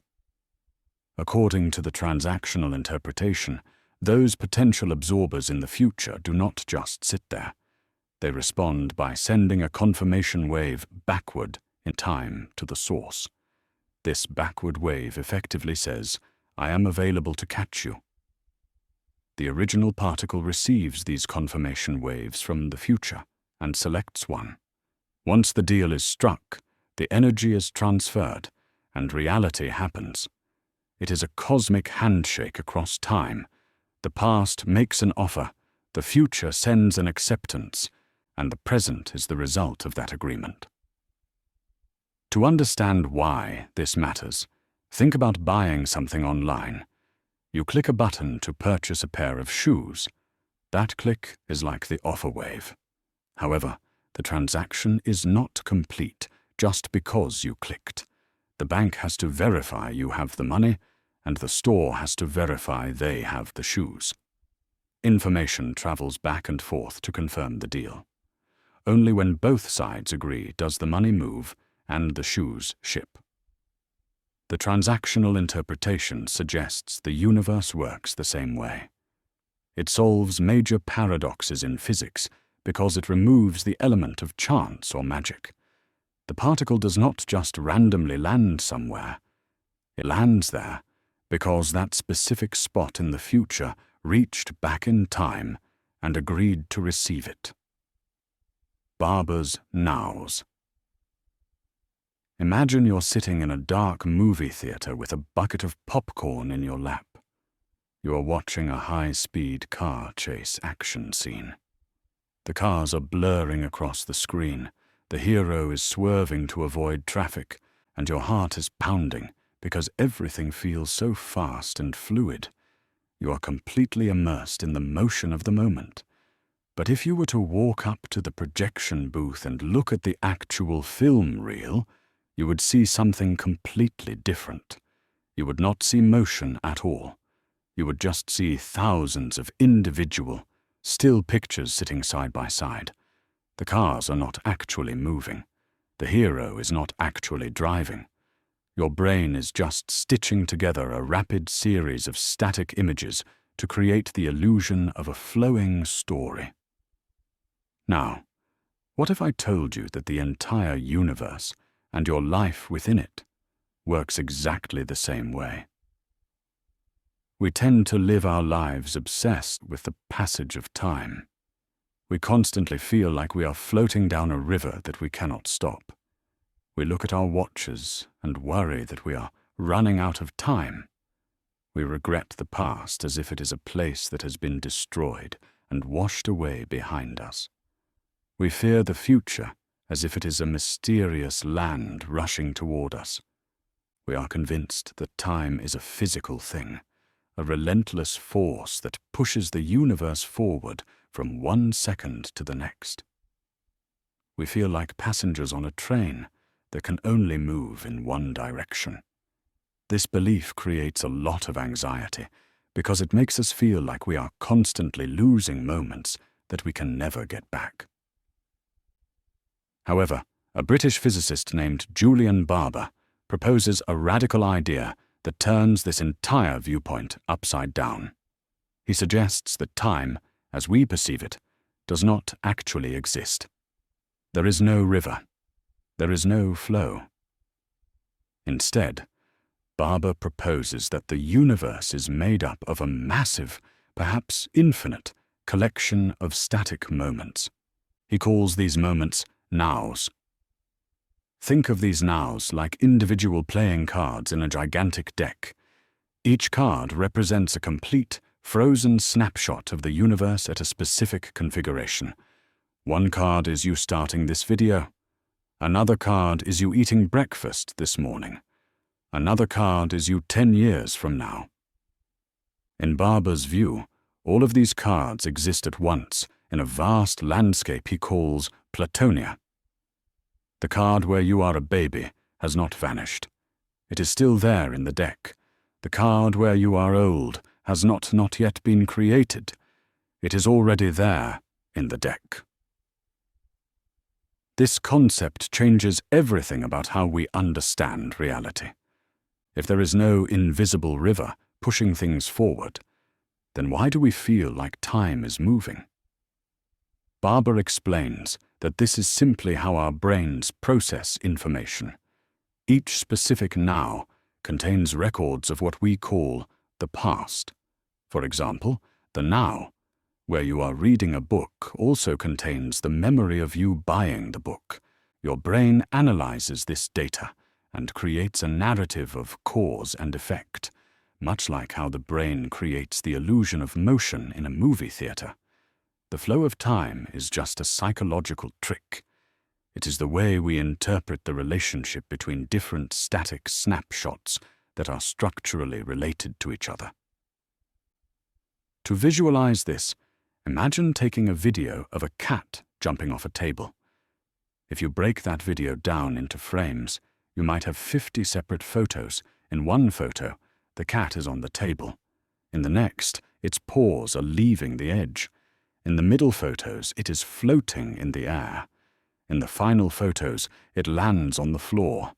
According to the transactional interpretation, those potential absorbers in the future do not just sit there. They respond by sending a confirmation wave backward in time to the source. This backward wave effectively says, "I am available to catch you." The original particle receives these confirmation waves from the future and selects one. Once the deal is struck, the energy is transferred, and reality happens. It is a cosmic handshake across time. The past makes an offer, the future sends an acceptance, and the present is the result of that agreement. To understand why this matters, think about buying something online. You click a button to purchase a pair of shoes. That click is like the offer wave. However, the transaction is not complete just because you clicked. The bank has to verify you have the money, and the store has to verify they have the shoes. Information travels back and forth to confirm the deal. Only when both sides agree does the money move and the shoes ship. The transactional interpretation suggests the universe works the same way. It solves major paradoxes in physics because it removes the element of chance or magic. The particle does not just randomly land somewhere. It lands there because that specific spot in the future reached back in time and agreed to receive it. Barbour's nows. Imagine you're sitting in a dark movie theater with a bucket of popcorn in your lap. You are watching a high-speed car chase action scene. The cars are blurring across the screen. The hero is swerving to avoid traffic, and your heart is pounding because everything feels so fast and fluid. You are completely immersed in the motion of the moment. But if you were to walk up to the projection booth and look at the actual film reel, you would see something completely different. You would not see motion at all. You would just see thousands of individual, still pictures sitting side by side. The cars are not actually moving. The hero is not actually driving. Your brain is just stitching together a rapid series of static images to create the illusion of a flowing story. Now, what if I told you that the entire universe, and your life within it, works exactly the same way? We tend to live our lives obsessed with the passage of time. We constantly feel like we are floating down a river that we cannot stop. We look at our watches and worry that we are running out of time. We regret the past as if it is a place that has been destroyed and washed away behind us. We fear the future as if it is a mysterious land rushing toward us. We are convinced that time is a physical thing, a relentless force that pushes the universe forward from one second to the next. We feel like passengers on a train that can only move in one direction. This belief creates a lot of anxiety because it makes us feel like we are constantly losing moments that we can never get back. However, a British physicist named Julian Barbour proposes a radical idea that turns this entire viewpoint upside down. He suggests that time, as we perceive it, does not actually exist. There is no river. There is no flow. Instead, Barbour proposes that the universe is made up of a massive, perhaps infinite, collection of static moments. He calls these moments nows. Think of these nows like individual playing cards in a gigantic deck. Each card represents a complete, frozen snapshot of the universe at a specific configuration. One card is you starting this video. Another card is you eating breakfast this morning. Another card is you 10 years from now. In Barbour's view, all of these cards exist at once in a vast landscape he calls Platonia. The card where you are a baby has not vanished. It is still there in the deck. The card where you are old has not yet been created. It is already there in the deck. This concept changes everything about how we understand reality. If there is no invisible river pushing things forward, then why do we feel like time is moving? Barbour explains that this is simply how our brains process information. Each specific now contains records of what we call the past. For example, the now, where you are reading a book, also contains the memory of you buying the book. Your brain analyzes this data and creates a narrative of cause and effect, much like how the brain creates the illusion of motion in a movie theater. The flow of time is just a psychological trick. It is the way we interpret the relationship between different static snapshots that are structurally related to each other. To visualize this, imagine taking a video of a cat jumping off a table. If you break that video down into frames, you might have 50 separate photos. In one photo, the cat is on the table. In the next, its paws are leaving the edge. In the middle photos, it is floating in the air. In the final photos, it lands on the floor.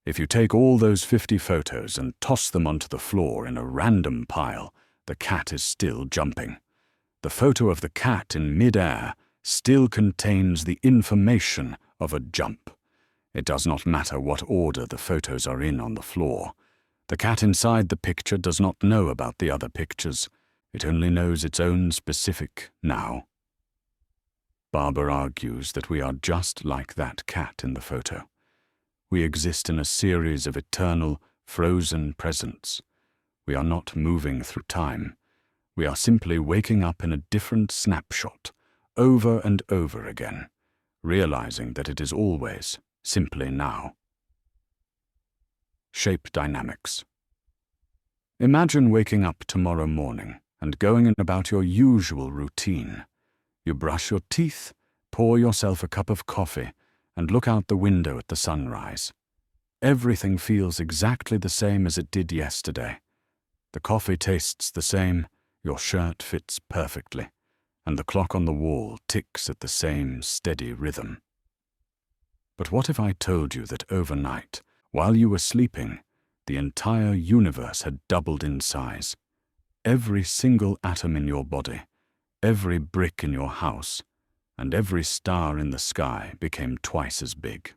If you take all those 50 photos and toss them onto the floor in a random pile, the cat is still jumping. The photo of the cat in mid-air still contains the information of a jump. It does not matter what order the photos are in on the floor. The cat inside the picture does not know about the other pictures. It only knows its own specific now. Barbour argues that we are just like that cat in the photo. We exist in a series of eternal, frozen presents. We are not moving through time. We are simply waking up in a different snapshot, over and over again, realizing that it is always simply now. Shape dynamics. Imagine waking up tomorrow morning and going about your usual routine. You brush your teeth, pour yourself a cup of coffee, and look out the window at the sunrise. Everything feels exactly the same as it did yesterday. The coffee tastes the same, your shirt fits perfectly, and the clock on the wall ticks at the same steady rhythm. But what if I told you that overnight, while you were sleeping, the entire universe had doubled in size? Every single atom in your body, every brick in your house, and every star in the sky became twice as big.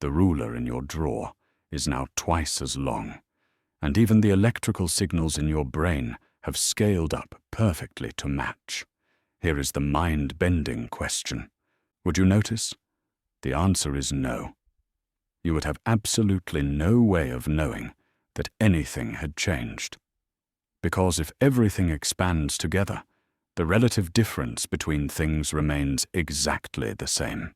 The ruler in your drawer is now twice as long, and even the electrical signals in your brain have scaled up perfectly to match. Here is the mind-bending question. Would you notice? The answer is no. You would have absolutely no way of knowing that anything had changed. Because if everything expands together, the relative difference between things remains exactly the same.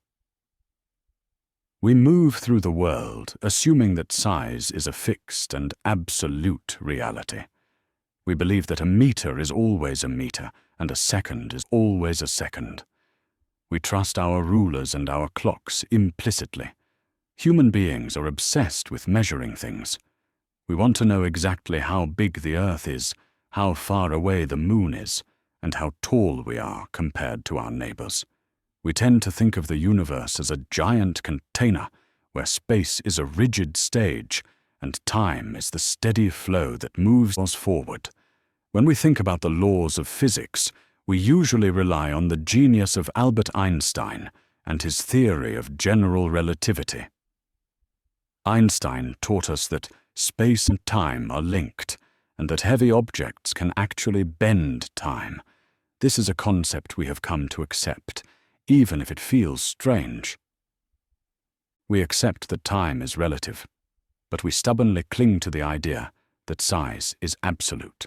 We move through the world assuming that size is a fixed and absolute reality. We believe that a meter is always a meter and a second is always a second. We trust our rulers and our clocks implicitly. Human beings are obsessed with measuring things. We want to know exactly how big the Earth is, how far away the moon is, and how tall we are compared to our neighbors. We tend to think of the universe as a giant container where space is a rigid stage and time is the steady flow that moves us forward. When we think about the laws of physics, we usually rely on the genius of Albert Einstein and his theory of general relativity. Einstein taught us that space and time are linked, and that heavy objects can actually bend time. This is a concept we have come to accept, even if it feels strange. We accept that time is relative, but we stubbornly cling to the idea that size is absolute.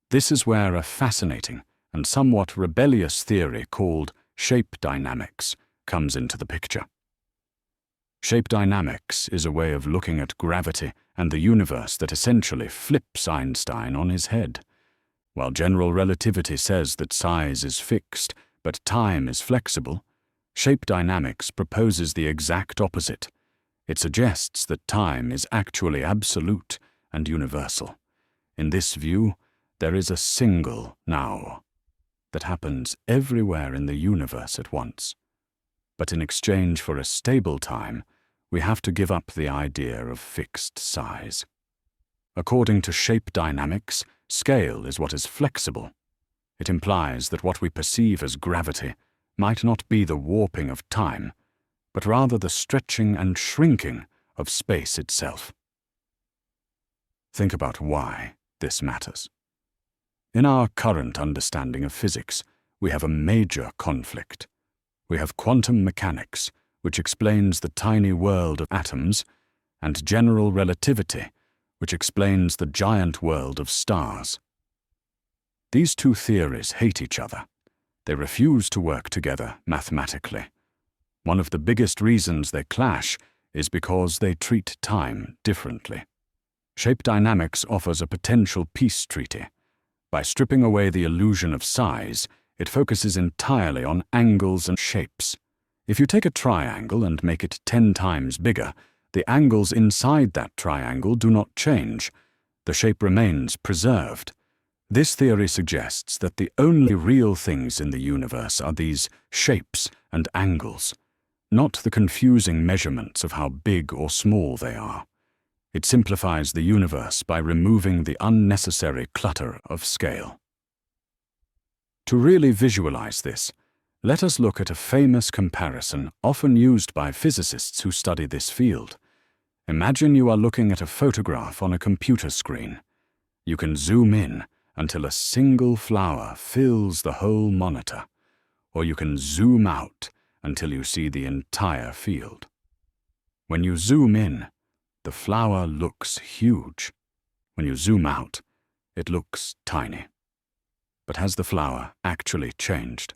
This is where a fascinating and somewhat rebellious theory called shape dynamics comes into the picture. Shape dynamics is a way of looking at gravity and the universe that essentially flips Einstein on his head. While general relativity says that size is fixed, but time is flexible, shape dynamics proposes the exact opposite. It suggests that time is actually absolute and universal. In this view, there is a single now that happens everywhere in the universe at once. But in exchange for a stable time, we have to give up the idea of fixed size. According to shape dynamics, scale is what is flexible. It implies that what we perceive as gravity might not be the warping of time, but rather the stretching and shrinking of space itself. Think about why this matters. In our current understanding of physics, we have a major conflict. We have quantum mechanics, which explains the tiny world of atoms, and general relativity, which explains the giant world of stars. These two theories hate each other. They refuse to work together mathematically. One of the biggest reasons they clash is because they treat time differently. Shape dynamics offers a potential peace treaty. By stripping away the illusion of size, it focuses entirely on angles and shapes. If you take a triangle and make it 10 times bigger, the angles inside that triangle do not change. The shape remains preserved. This theory suggests that the only real things in the universe are these shapes and angles, not the confusing measurements of how big or small they are. It simplifies the universe by removing the unnecessary clutter of scale. To really visualize this, let us look at a famous comparison often used by physicists who study this field. Imagine you are looking at a photograph on a computer screen. You can zoom in until a single flower fills the whole monitor, or you can zoom out until you see the entire field. When you zoom in, the flower looks huge. When you zoom out, it looks tiny. But has the flower actually changed?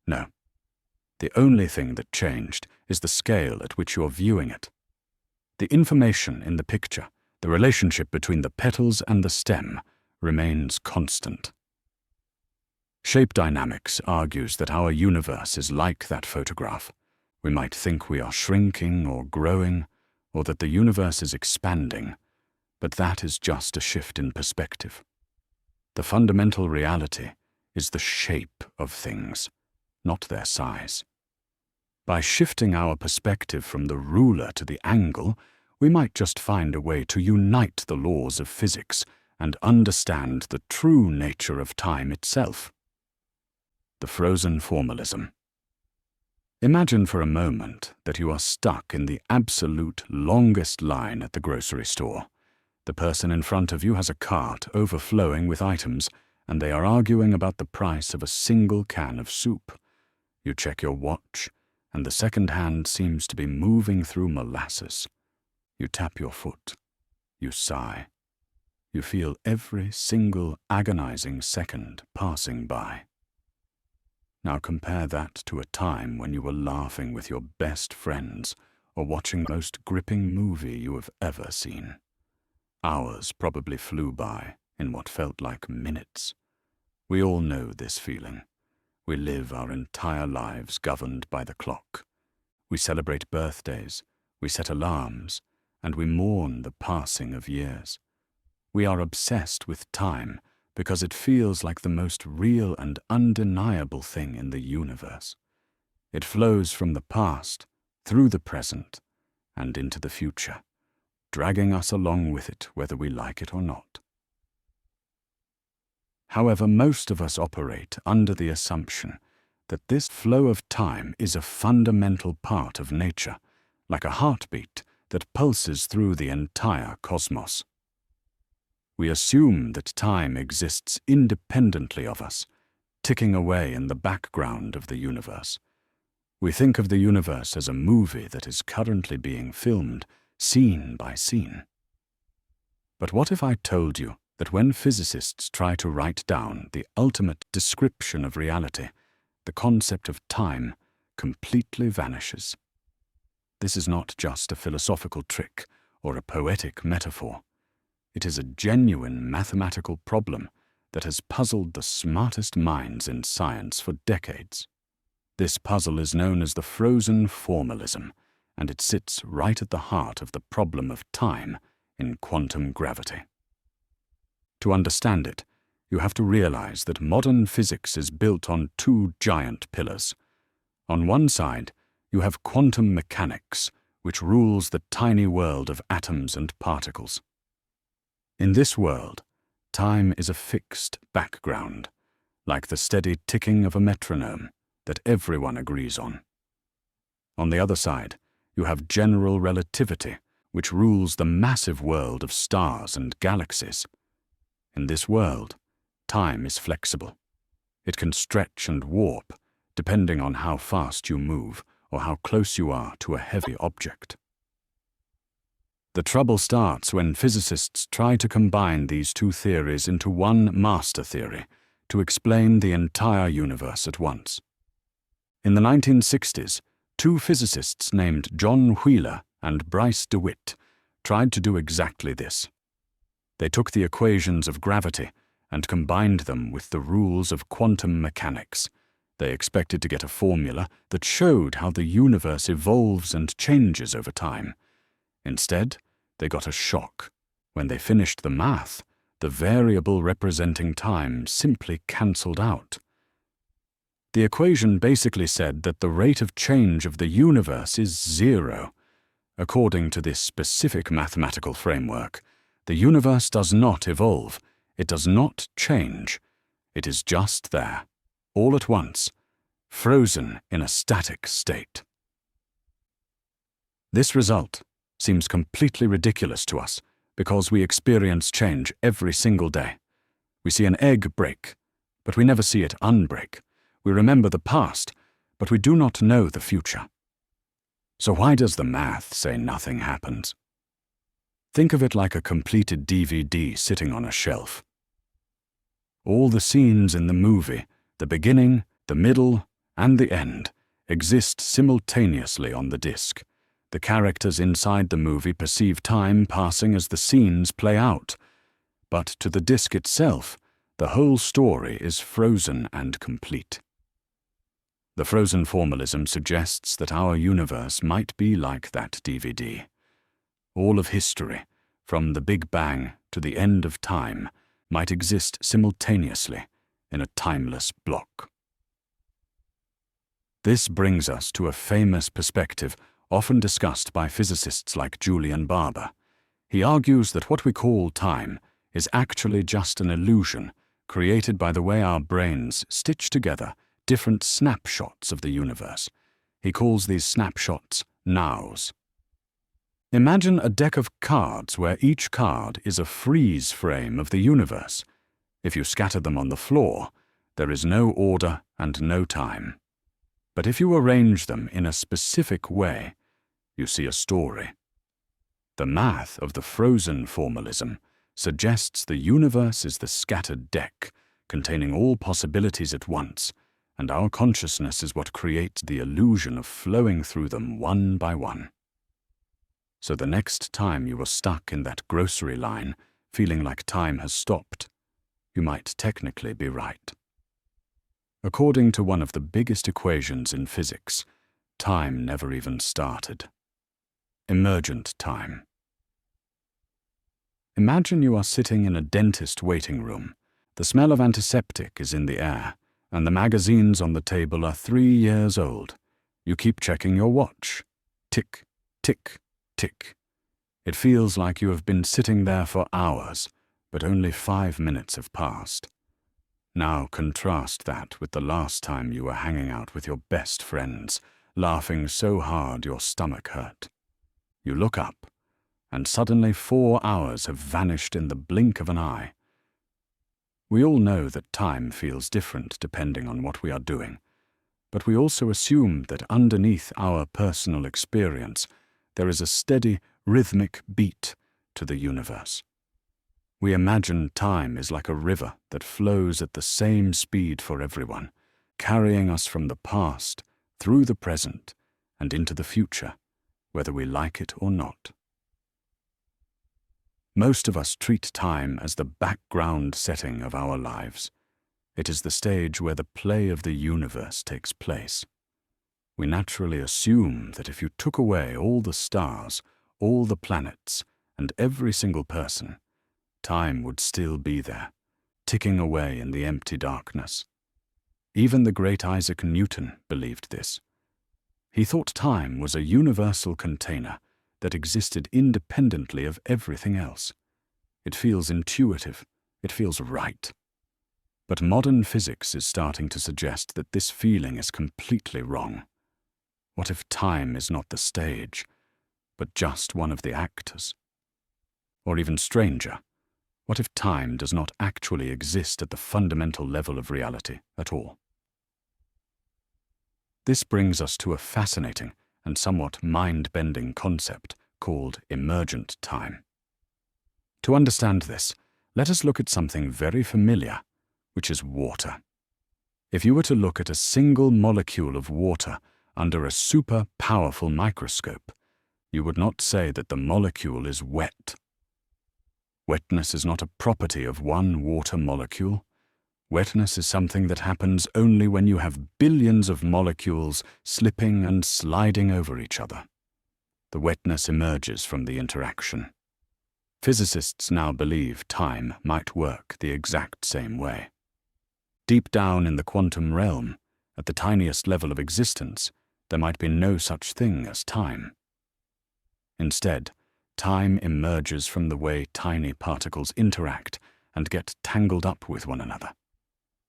No. The only thing that changed is the scale at which you're viewing it. The information in the picture, the relationship between the petals and the stem, remains constant. Shape dynamics argues that our universe is like that photograph. We might think we are shrinking or growing, or that the universe is expanding, but that is just a shift in perspective. The fundamental reality is the shape of things, not their size. By shifting our perspective from the ruler to the angle, we might just find a way to unite the laws of physics and understand the true nature of time itself. The Frozen Formalism. Imagine for a moment that you are stuck in the absolute longest line at the grocery store. The person in front of you has a cart overflowing with items, and they are arguing about the price of a single can of soup. You check your watch, and the second hand seems to be moving through molasses. You tap your foot. You sigh. You feel every single agonizing second passing by. Now compare that to a time when you were laughing with your best friends or watching the most gripping movie you have ever seen. Hours probably flew by in what felt like minutes. We all know this feeling. We live our entire lives governed by the clock. We celebrate birthdays, we set alarms, and we mourn the passing of years. We are obsessed with time because it feels like the most real and undeniable thing in the universe. It flows from the past, through the present, and into the future, dragging us along with it whether we like it or not. However, most of us operate under the assumption that this flow of time is a fundamental part of nature, like a heartbeat that pulses through the entire cosmos. We assume that time exists independently of us, ticking away in the background of the universe. We think of the universe as a movie that is currently being filmed, scene by scene. But what if I told you that when physicists try to write down the ultimate description of reality, the concept of time completely vanishes? This is not just a philosophical trick or a poetic metaphor. It is a genuine mathematical problem that has puzzled the smartest minds in science for decades. This puzzle is known as the Frozen Formalism, and it sits right at the heart of the problem of time in quantum gravity. To understand it, you have to realize that modern physics is built on two giant pillars. On one side, you have quantum mechanics, which rules the tiny world of atoms and particles. In this world, time is a fixed background, like the steady ticking of a metronome that everyone agrees on. On the other side, you have general relativity, which rules the massive world of stars and galaxies. In this world, time is flexible. It can stretch and warp, depending on how fast you move or how close you are to a heavy object. The trouble starts when physicists try to combine these two theories into one master theory to explain the entire universe at once. In the 1960s, two physicists named John Wheeler and Bryce DeWitt tried to do exactly this. They took the equations of gravity and combined them with the rules of quantum mechanics. They expected to get a formula that showed how the universe evolves and changes over time. Instead, they got a shock. When they finished the math, the variable representing time simply cancelled out. The equation basically said that the rate of change of the universe is zero. According to this specific mathematical framework, the universe does not evolve, it does not change. It is just there, all at once, frozen in a static state. This result seems completely ridiculous to us because we experience change every single day. We see an egg break, but we never see it unbreak. We remember the past, but we do not know the future. So why does the math say nothing happens? Think of it like a completed DVD sitting on a shelf. All the scenes in the movie, the beginning, the middle, and the end, exist simultaneously on the disc. The characters inside the movie perceive time passing as the scenes play out. But to the disc itself, the whole story is frozen and complete. The Frozen Formalism suggests that our universe might be like that DVD. All of history, from the Big Bang to the end of time, might exist simultaneously in a timeless block. This brings us to a famous perspective often discussed by physicists like Julian Barbour. He argues that what we call time is actually just an illusion created by the way our brains stitch together different snapshots of the universe. He calls these snapshots nows. Imagine a deck of cards where each card is a freeze frame of the universe. If you scatter them on the floor, there is no order and no time. But if you arrange them in a specific way, you see a story. The math of the Frozen Formalism suggests the universe is the scattered deck, containing all possibilities at once, and our consciousness is what creates the illusion of flowing through them one by one. So the next time you are stuck in that grocery line, feeling like time has stopped, you might technically be right. According to one of the biggest equations in physics, time never even started. Emergent time. Imagine you are sitting in a dentist waiting room. The smell of antiseptic is in the air, and the magazines on the table are 3 years old. You keep checking your watch. Tick, tick, tick. It feels like you have been sitting there for hours, but only 5 minutes have passed. Now contrast that with the last time you were hanging out with your best friends, laughing so hard your stomach hurt. You look up, and suddenly 4 hours have vanished in the blink of an eye. We all know that time feels different depending on what we are doing, but we also assume that underneath our personal experience, there is a steady, rhythmic beat to the universe. We imagine time is like a river that flows at the same speed for everyone, carrying us from the past, through the present, and into the future, whether we like it or not. Most of us treat time as the background setting of our lives. It is the stage where the play of the universe takes place. We naturally assume that if you took away all the stars, all the planets, and every single person, time would still be there, ticking away in the empty darkness. Even the great Isaac Newton believed this. He thought time was a universal container that existed independently of everything else. It feels intuitive, it feels right. But modern physics is starting to suggest that this feeling is completely wrong. What if time is not the stage, but just one of the actors? Or even stranger, what if time does not actually exist at the fundamental level of reality at all? This brings us to a fascinating and somewhat mind-bending concept called emergent time. To understand this, let us look at something very familiar, which is water. If you were to look at a single molecule of water under a super powerful microscope, you would not say that the molecule is wet. Wetness is not a property of one water molecule. Wetness is something that happens only when you have billions of molecules slipping and sliding over each other. The wetness emerges from the interaction. Physicists now believe time might work the exact same way. Deep down in the quantum realm, at the tiniest level of existence, there might be no such thing as time. Instead, time emerges from the way tiny particles interact and get tangled up with one another.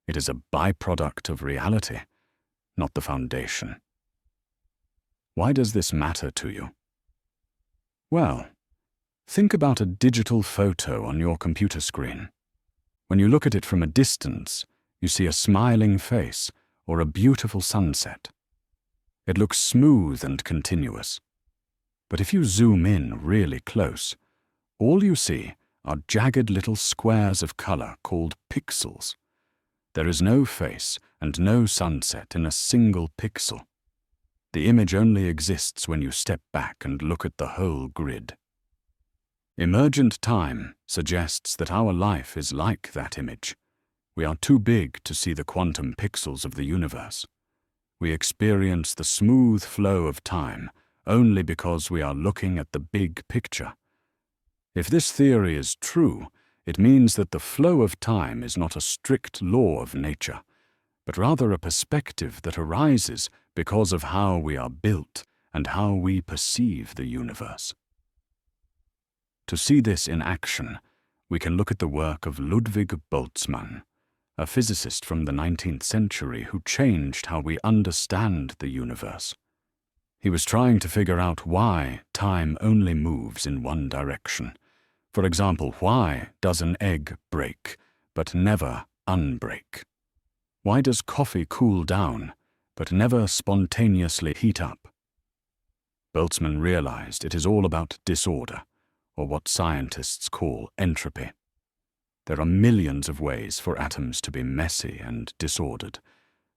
It is a byproduct of reality, not the foundation. Why does this matter to you? Well, think about a digital photo on your computer screen. When you look at it from a distance, you see a smiling face or a beautiful sunset. It looks smooth and continuous. But if you zoom in really close, all you see are jagged little squares of color called pixels. There is no face and no sunset in a single pixel. The image only exists when you step back and look at the whole grid. Emergent time suggests that our life is like that image. We are too big to see the quantum pixels of the universe. We experience the smooth flow of time only because we are looking at the big picture. If this theory is true, It means that the flow of time is not a strict law of nature, but rather a perspective that arises because of how we are built and how we perceive the universe. To see this in action, we can look at the work of Ludwig Boltzmann, a physicist from the 19th century who changed how we understand the universe. He was trying to figure out why time only moves in one direction. For example, why does an egg break, but never unbreak? Why does coffee cool down, but never spontaneously heat up? Boltzmann realized it is all about disorder, or what scientists call entropy. There are millions of ways for atoms to be messy and disordered,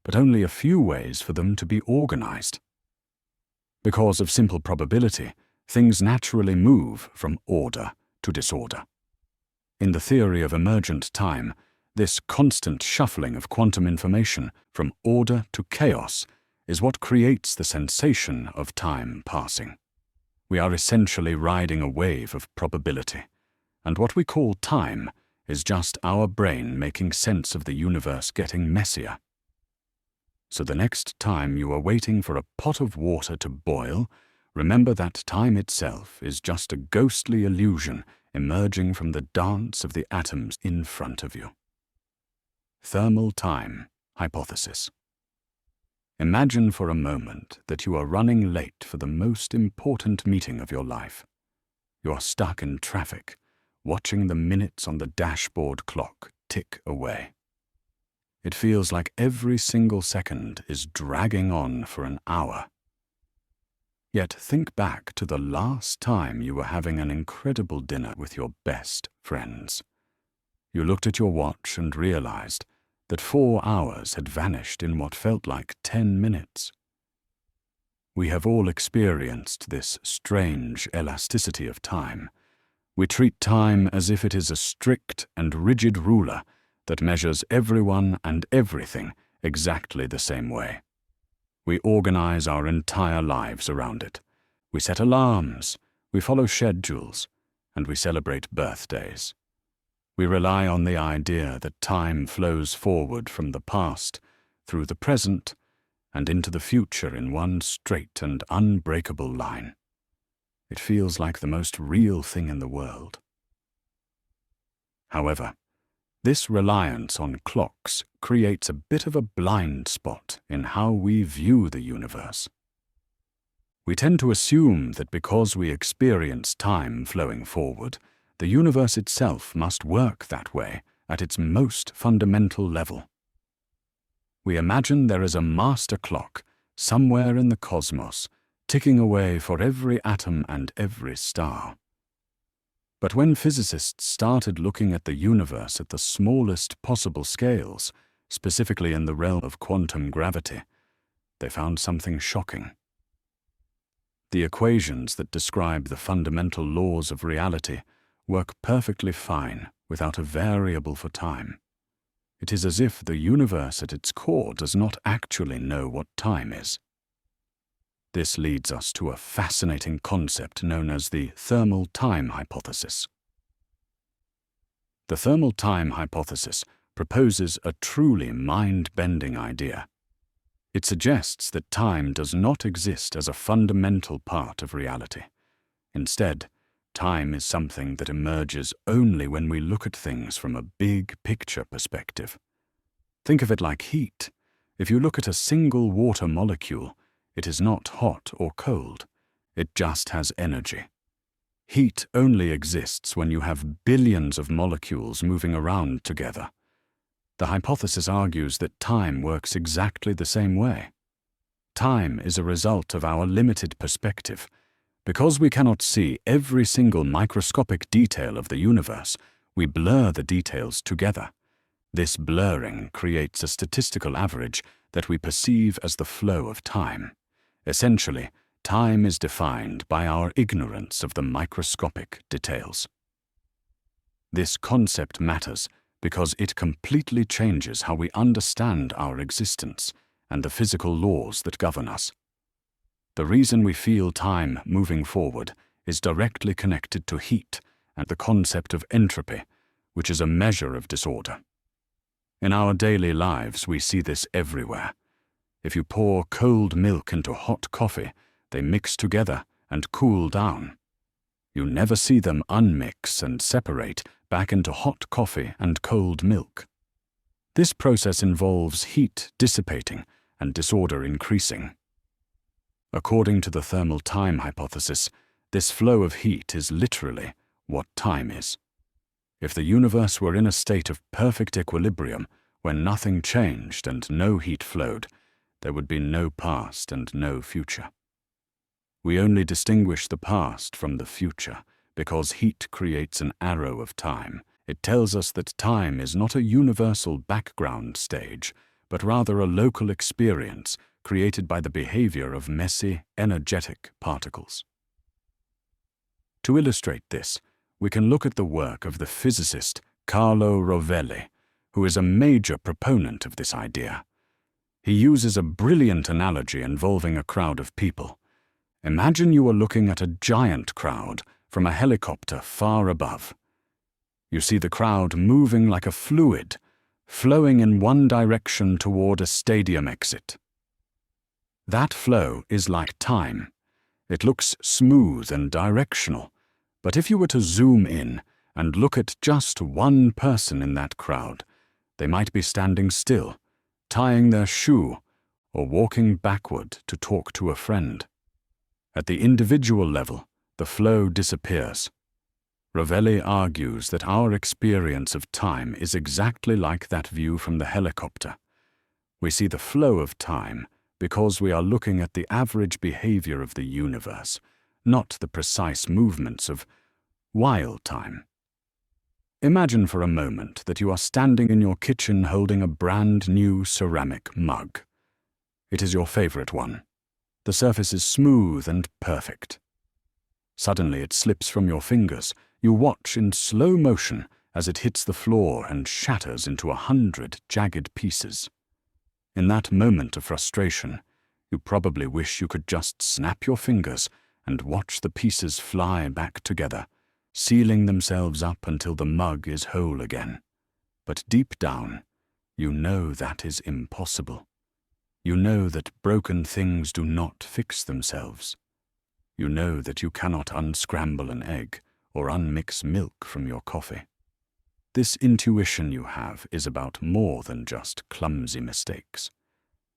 but only a few ways for them to be organized. Because of simple probability, things naturally move from order to disorder. In the theory of emergent time, this constant shuffling of quantum information from order to chaos is what creates the sensation of time passing. We are essentially riding a wave of probability, and what we call time is just our brain making sense of the universe getting messier. So the next time you are waiting for a pot of water to boil, remember that time itself is just a ghostly illusion emerging from the dance of the atoms in front of you. Thermal time hypothesis. Imagine for a moment that you are running late for the most important meeting of your life. You are stuck in traffic, watching the minutes on the dashboard clock tick away. It feels like every single second is dragging on for an hour. Yet think back to the last time you were having an incredible dinner with your best friends. You looked at your watch and realized that 4 hours had vanished in what felt like 10 minutes. We have all experienced this strange elasticity of time. We treat time as if it is a strict and rigid ruler that measures everyone and everything exactly the same way. We organize our entire lives around it. We set alarms, we follow schedules, and we celebrate birthdays. We rely on the idea that time flows forward from the past, through the present, and into the future in one straight and unbreakable line. It feels like the most real thing in the world. However, this reliance on clocks creates a bit of a blind spot in how we view the universe. We tend to assume that because we experience time flowing forward, the universe itself must work that way at its most fundamental level. We imagine there is a master clock somewhere in the cosmos, ticking away for every atom and every star. But when physicists started looking at the universe at the smallest possible scales, specifically in the realm of quantum gravity, they found something shocking. The equations that describe the fundamental laws of reality work perfectly fine without a variable for time. It is as if the universe at its core does not actually know what time is. This leads us to a fascinating concept known as the thermal time hypothesis. The thermal time hypothesis proposes a truly mind-bending idea. It suggests that time does not exist as a fundamental part of reality. Instead, time is something that emerges only when we look at things from a big picture perspective. Think of it like heat. If you look at a single water molecule, it is not hot or cold. It just has energy. Heat only exists when you have billions of molecules moving around together. The hypothesis argues that time works exactly the same way. Time is a result of our limited perspective. Because we cannot see every single microscopic detail of the universe, we blur the details together. This blurring creates a statistical average that we perceive as the flow of time. Essentially, time is defined by our ignorance of the microscopic details. This concept matters because it completely changes how we understand our existence and the physical laws that govern us. The reason we feel time moving forward is directly connected to heat and the concept of entropy, which is a measure of disorder. In our daily lives, we see this everywhere. If you pour cold milk into hot coffee, they mix together and cool down. You never see them unmix and separate back into hot coffee and cold milk. This process involves heat dissipating and disorder increasing. According to the thermal time hypothesis, this flow of heat is literally what time is. If the universe were in a state of perfect equilibrium, when nothing changed and no heat flowed, there would be no past and no future. We only distinguish the past from the future because heat creates an arrow of time. It tells us that time is not a universal background stage, but rather a local experience created by the behavior of messy, energetic particles. To illustrate this, we can look at the work of the physicist Carlo Rovelli, who is a major proponent of this idea. He uses a brilliant analogy involving a crowd of people. Imagine you are looking at a giant crowd from a helicopter far above. You see the crowd moving like a fluid, flowing in one direction toward a stadium exit. That flow is like time. It looks smooth and directional, but if you were to zoom in and look at just one person in that crowd, they might be standing still, tying their shoe, or walking backward to talk to a friend. At the individual level, the flow disappears. Rovelli argues that our experience of time is exactly like that view from the helicopter. We see the flow of time because we are looking at the average behavior of the universe, not the precise movements of Weyl time. Imagine for a moment that you are standing in your kitchen holding a brand new ceramic mug. It is your favorite one. The surface is smooth and perfect. Suddenly it slips from your fingers. You watch in slow motion as it hits the floor and shatters into 100 jagged pieces. In that moment of frustration, you probably wish you could just snap your fingers and watch the pieces fly back together, sealing themselves up until the mug is whole again. But deep down, you know that is impossible. You know that broken things do not fix themselves. You know that you cannot unscramble an egg or unmix milk from your coffee. This intuition you have is about more than just clumsy mistakes.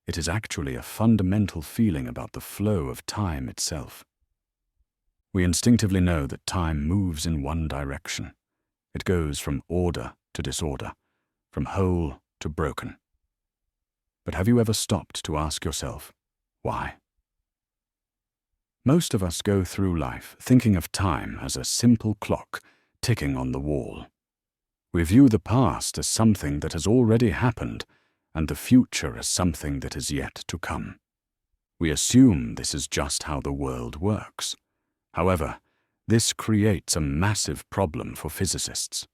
It is actually a fundamental feeling about the flow of time itself. We instinctively know that time moves in one direction. It goes from order to disorder, from whole to broken. But have you ever stopped to ask yourself, why? Most of us go through life thinking of time as a simple clock ticking on the wall. We view the past as something that has already happened and the future as something that is yet to come. We assume this is just how the world works. However, this creates a massive problem for physicists.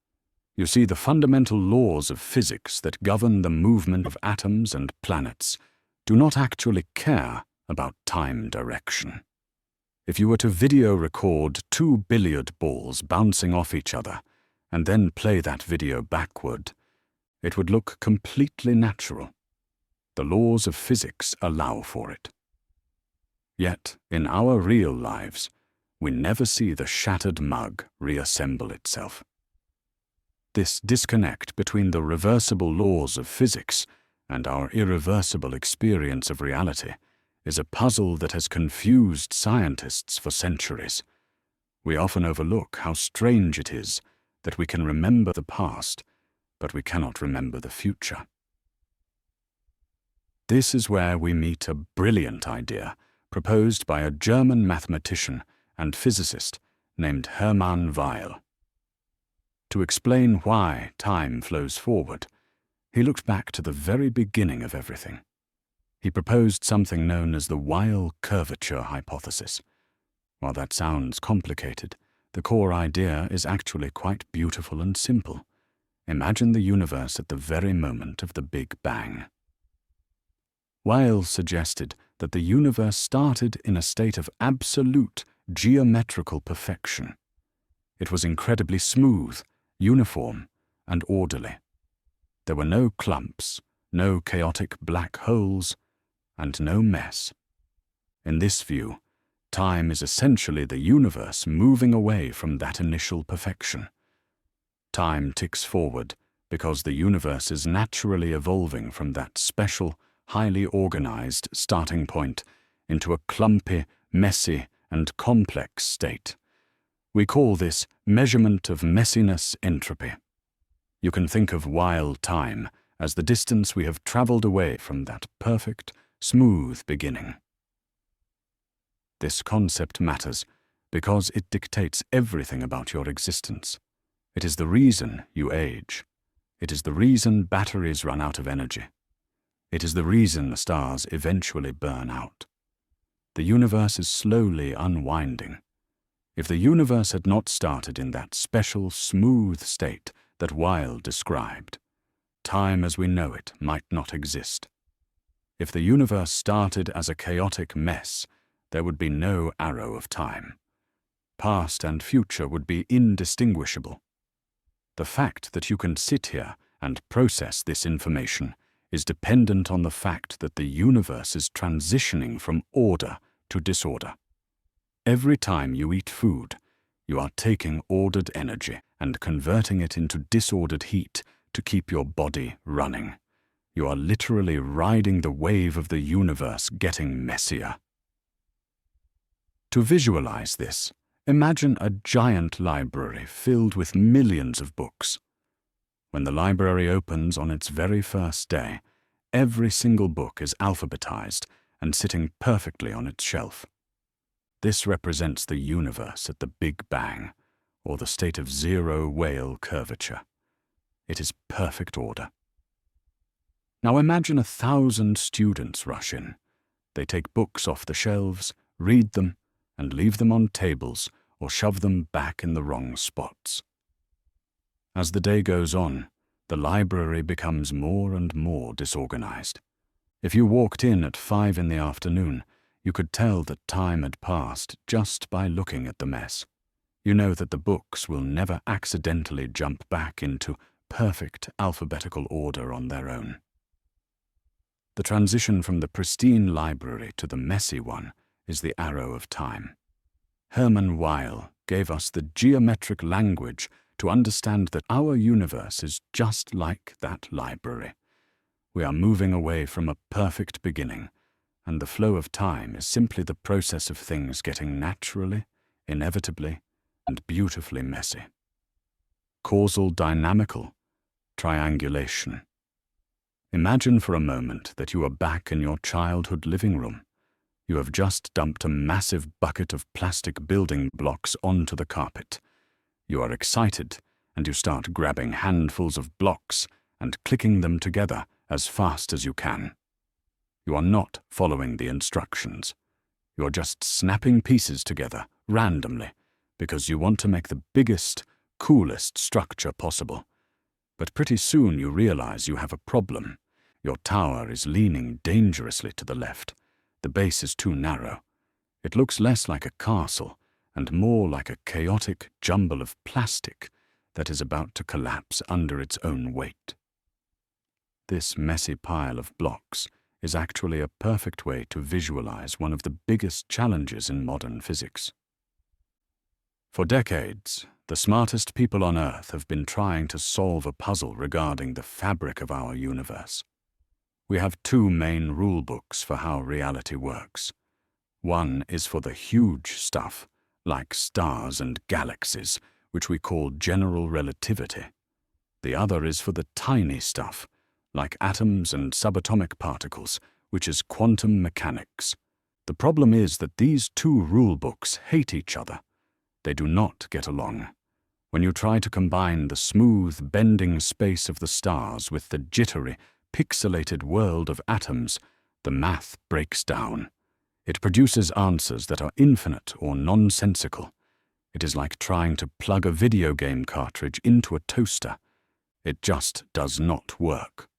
You see, the fundamental laws of physics that govern the movement of atoms and planets do not actually care about time direction. If you were to video record 2 billiard balls bouncing off each other and then play that video backward, it would look completely natural. The laws of physics allow for it. Yet, in our real lives, we never see the shattered mug reassemble itself. This disconnect between the reversible laws of physics and our irreversible experience of reality is a puzzle that has confused scientists for centuries. We often overlook how strange it is that we can remember the past, but we cannot remember the future. This is where we meet a brilliant idea proposed by a German mathematician and physicist named Hermann Weyl. To explain why time flows forward, he looked back to the very beginning of everything. He proposed something known as the Weyl curvature hypothesis. While that sounds complicated, the core idea is actually quite beautiful and simple. Imagine the universe at the very moment of the Big Bang. Weyl suggested that the universe started in a state of absolute geometrical perfection. It was incredibly smooth, uniform, and orderly. There were no clumps, no chaotic black holes, and no mess. In this view, time is essentially the universe moving away from that initial perfection. Time ticks forward because the universe is naturally evolving from that special, highly organized starting point into a clumpy, messy, and complex state. We call this measurement of messiness entropy. You can think of Weyl time as the distance we have traveled away from that perfect, smooth beginning. This concept matters because it dictates everything about your existence. It is the reason you age. It is the reason batteries run out of energy. It is the reason the stars eventually burn out. The universe is slowly unwinding. If the universe had not started in that special, smooth state that Weyl described, time as we know it might not exist. If the universe started as a chaotic mess, there would be no arrow of time. Past and future would be indistinguishable. The fact that you can sit here and process this information is dependent on the fact that the universe is transitioning from order to disorder. Every time you eat food, you are taking ordered energy and converting it into disordered heat to keep your body running. You are literally riding the wave of the universe getting messier. To visualize this, imagine a giant library filled with millions of books. When the library opens on its very first day, every single book is alphabetized and sitting perfectly on its shelf. This represents the universe at the Big Bang, or the state of zero Weyl curvature. It is perfect order. Now imagine 1,000 students rush in. They take books off the shelves, read them, and leave them on tables or shove them back in the wrong spots. As the day goes on, the library becomes more and more disorganized. If you walked in at 5 in the afternoon, you could tell that time had passed just by looking at the mess. You know that the books will never accidentally jump back into perfect alphabetical order on their own. The transition from the pristine library to the messy one is the arrow of time. Hermann Weyl gave us the geometric language to understand that our universe is just like that library. We are moving away from a perfect beginning, and the flow of time is simply the process of things getting naturally, inevitably, and beautifully messy. Causal dynamical, triangulation. Imagine for a moment that you are back in your childhood living room. You have just dumped a massive bucket of plastic building blocks onto the carpet. You are excited, and you start grabbing handfuls of blocks and clicking them together as fast as you can. You are not following the instructions. You are just snapping pieces together randomly because you want to make the biggest, coolest structure possible. But pretty soon you realize you have a problem. Your tower is leaning dangerously to the left. The base is too narrow. It looks less like a castle and more like a chaotic jumble of plastic that is about to collapse under its own weight. This messy pile of blocks is actually a perfect way to visualize one of the biggest challenges in modern physics. For decades, the smartest people on Earth have been trying to solve a puzzle regarding the fabric of our universe. We have 2 main rule books for how reality works. One is for the huge stuff, like stars and galaxies, which we call general relativity. The other is for the tiny stuff, like atoms and subatomic particles, which is quantum mechanics. The problem is that these 2 rule books hate each other. They do not get along. When you try to combine the smooth, bending space of the stars with the jittery, pixelated world of atoms, the math breaks down. It produces answers that are infinite or nonsensical. It is like trying to plug a video game cartridge into a toaster. It just does not work.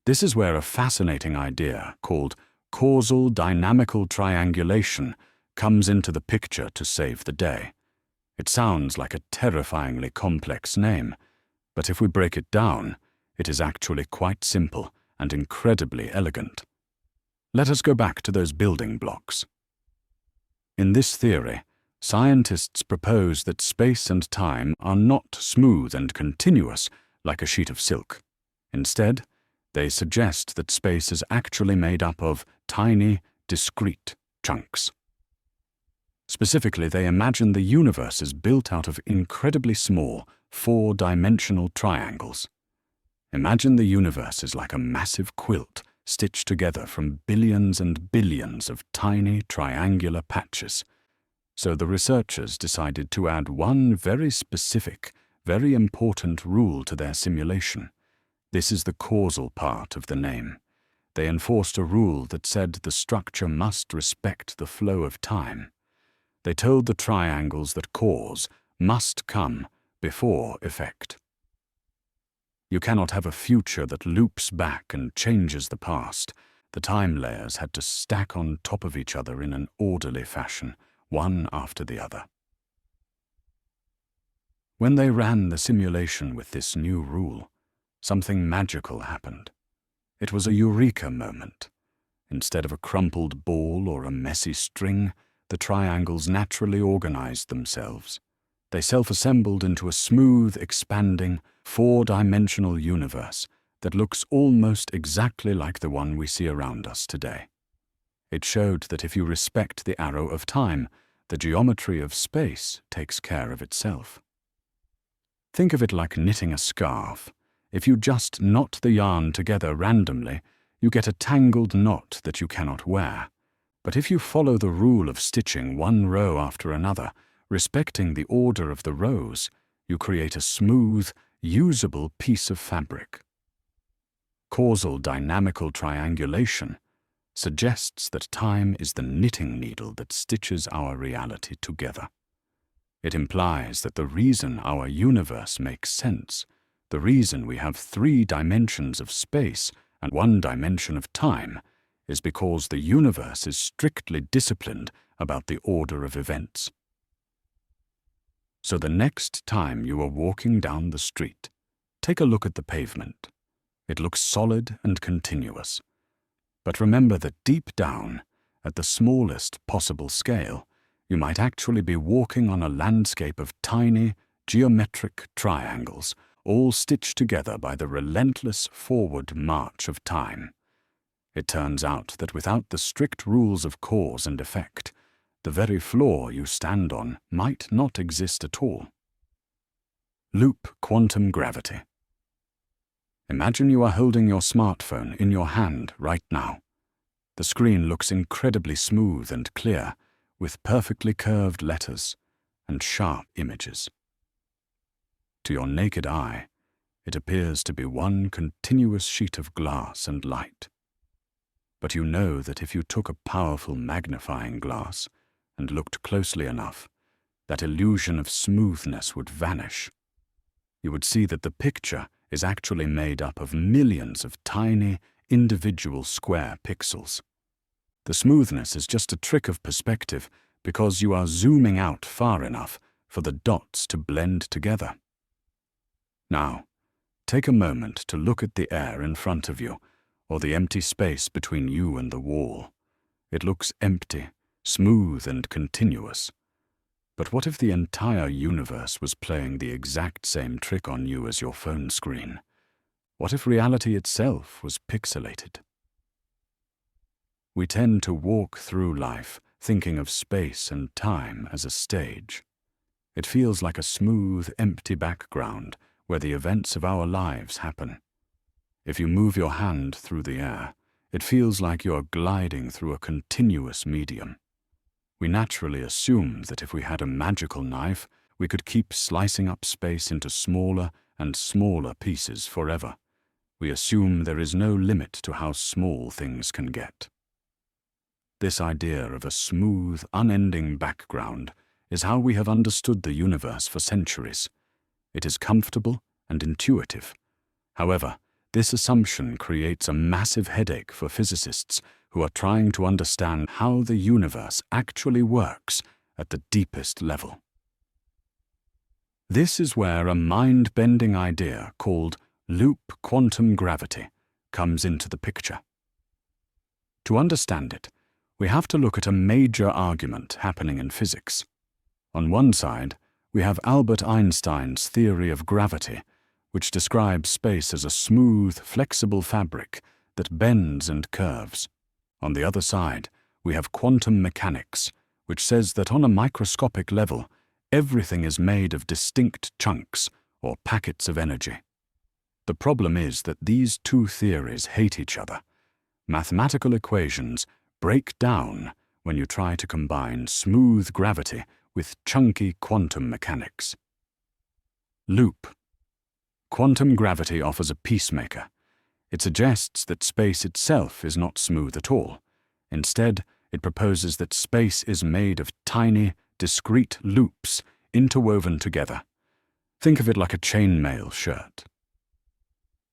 This is where a fascinating idea called causal dynamical triangulation comes into the picture to save the day. It sounds like a terrifyingly complex name, But if we break it down, it is actually quite simple and incredibly elegant. Let us go back to those building blocks. In this theory, scientists propose that space and time are not smooth and continuous like a sheet of silk. Instead, they suggest that space is actually made up of tiny, discrete chunks. Specifically, they imagine the universe is built out of incredibly small, four-dimensional triangles. Imagine the universe is like a massive quilt stitched together from billions and billions of tiny triangular patches. So the researchers decided to add one very specific, very important rule to their simulation. This is the causal part of the name. They enforced a rule that said the structure must respect the flow of time. They told the triangles that cause must come before effect. You cannot have a future that loops back and changes the past. The time layers had to stack on top of each other in an orderly fashion, one after the other. When they ran the simulation with this new rule, something magical happened. It was a eureka moment. Instead of a crumpled ball or a messy string, the triangles naturally organized themselves. They self-assembled into a smooth, expanding, four-dimensional universe that looks almost exactly like the one we see around us today. It showed that if you respect the arrow of time, the geometry of space takes care of itself. Think of it like knitting a scarf. If you just knot the yarn together randomly, you get a tangled knot that you cannot wear. But if you follow the rule of stitching one row after another, respecting the order of the rows, you create a smooth, usable piece of fabric. Causal dynamical triangulation suggests that time is the knitting needle that stitches our reality together. It implies that the reason our universe makes sense, the reason we have 3 dimensions of space and 1 dimension of time, is because the universe is strictly disciplined about the order of events. So the next time you are walking down the street, take a look at the pavement. It looks solid and continuous. But remember that deep down, at the smallest possible scale, you might actually be walking on a landscape of tiny, geometric triangles, all stitched together by the relentless forward march of time. It turns out that without the strict rules of cause and effect, the very floor you stand on might not exist at all. Loop quantum gravity. Imagine you are holding your smartphone in your hand right now. The screen looks incredibly smooth and clear, with perfectly curved letters and sharp images. To your naked eye, it appears to be one continuous sheet of glass and light. But you know that if you took a powerful magnifying glass and looked closely enough, that illusion of smoothness would vanish. You would see that the picture is actually made up of millions of tiny, individual square pixels. The smoothness is just a trick of perspective because you are zooming out far enough for the dots to blend together. Now, take a moment to look at the air in front of you, or the empty space between you and the wall. It looks empty, smooth and continuous. But what if the entire universe was playing the exact same trick on you as your phone screen? What if reality itself was pixelated? We tend to walk through life thinking of space and time as a stage. It feels like a smooth, empty background where the events of our lives happen. If you move your hand through the air, it feels like you're gliding through a continuous medium. We naturally assume that if we had a magical knife, we could keep slicing up space into smaller and smaller pieces forever. We assume there is no limit to how small things can get. This idea of a smooth, unending background is how we have understood the universe for centuries. It is comfortable and intuitive. However, this assumption creates a massive headache for physicists who are trying to understand how the universe actually works at the deepest level. This is where a mind-bending idea called loop quantum gravity comes into the picture. To understand it, we have to look at a major argument happening in physics. On one side, we have Albert Einstein's theory of gravity, which describes space as a smooth, flexible fabric that bends and curves. On the other side, we have quantum mechanics, which says that on a microscopic level, everything is made of distinct chunks or packets of energy. The problem is that these two theories hate each other. Mathematical equations break down when you try to combine smooth gravity with chunky quantum mechanics. Loop. Quantum gravity offers a peacemaker. It suggests that space itself is not smooth at all. Instead, it proposes that space is made of tiny, discrete loops interwoven together. Think of it like a chainmail shirt.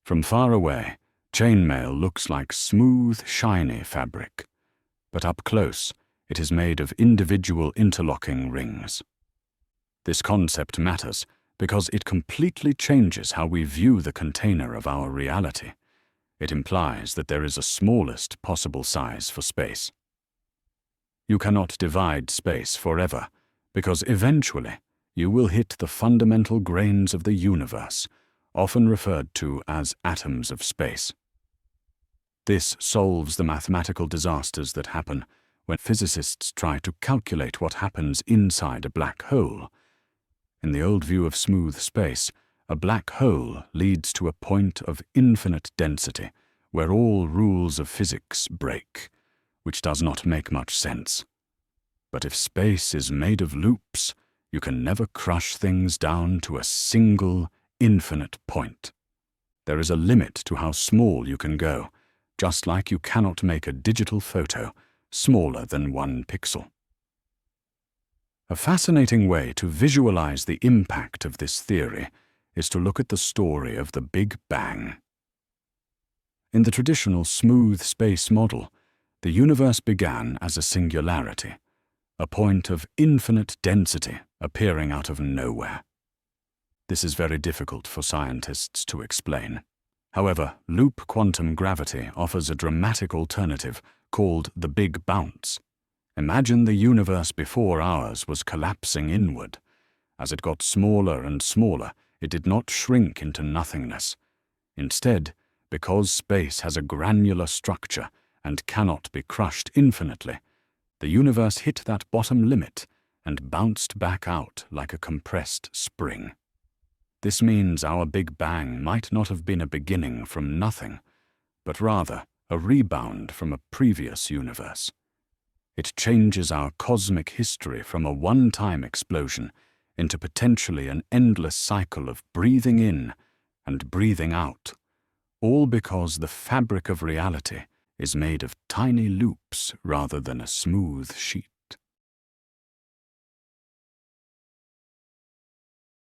From far away, chainmail looks like smooth, shiny fabric, but up close, it is made of individual interlocking rings. This concept matters because it completely changes how we view the container of our reality. It implies that there is a smallest possible size for space. You cannot divide space forever, because eventually you will hit the fundamental grains of the universe, often referred to as atoms of space. This solves the mathematical disasters that happen when physicists try to calculate what happens inside a black hole. In the old view of smooth space, a black hole leads to a point of infinite density where all rules of physics break, which does not make much sense. But if space is made of loops, you can never crush things down to a single, infinite point. There is a limit to how small you can go, just like you cannot make a digital photo smaller than 1 pixel. A fascinating way to visualize the impact of this theory is to look at the story of the Big Bang. In the traditional smooth space model, the universe began as a singularity, a point of infinite density appearing out of nowhere. This is very difficult for scientists to explain. However, loop quantum gravity offers a dramatic alternative called the Big Bounce. Imagine the universe before ours was collapsing inward. As it got smaller and smaller, it did not shrink into nothingness. Instead, because space has a granular structure and cannot be crushed infinitely, the universe hit that bottom limit and bounced back out like a compressed spring. This means our Big Bang might not have been a beginning from nothing, but rather a rebound from a previous universe. It changes our cosmic history from a one-time explosion into potentially an endless cycle of breathing in and breathing out, all because the fabric of reality is made of tiny loops rather than a smooth sheet.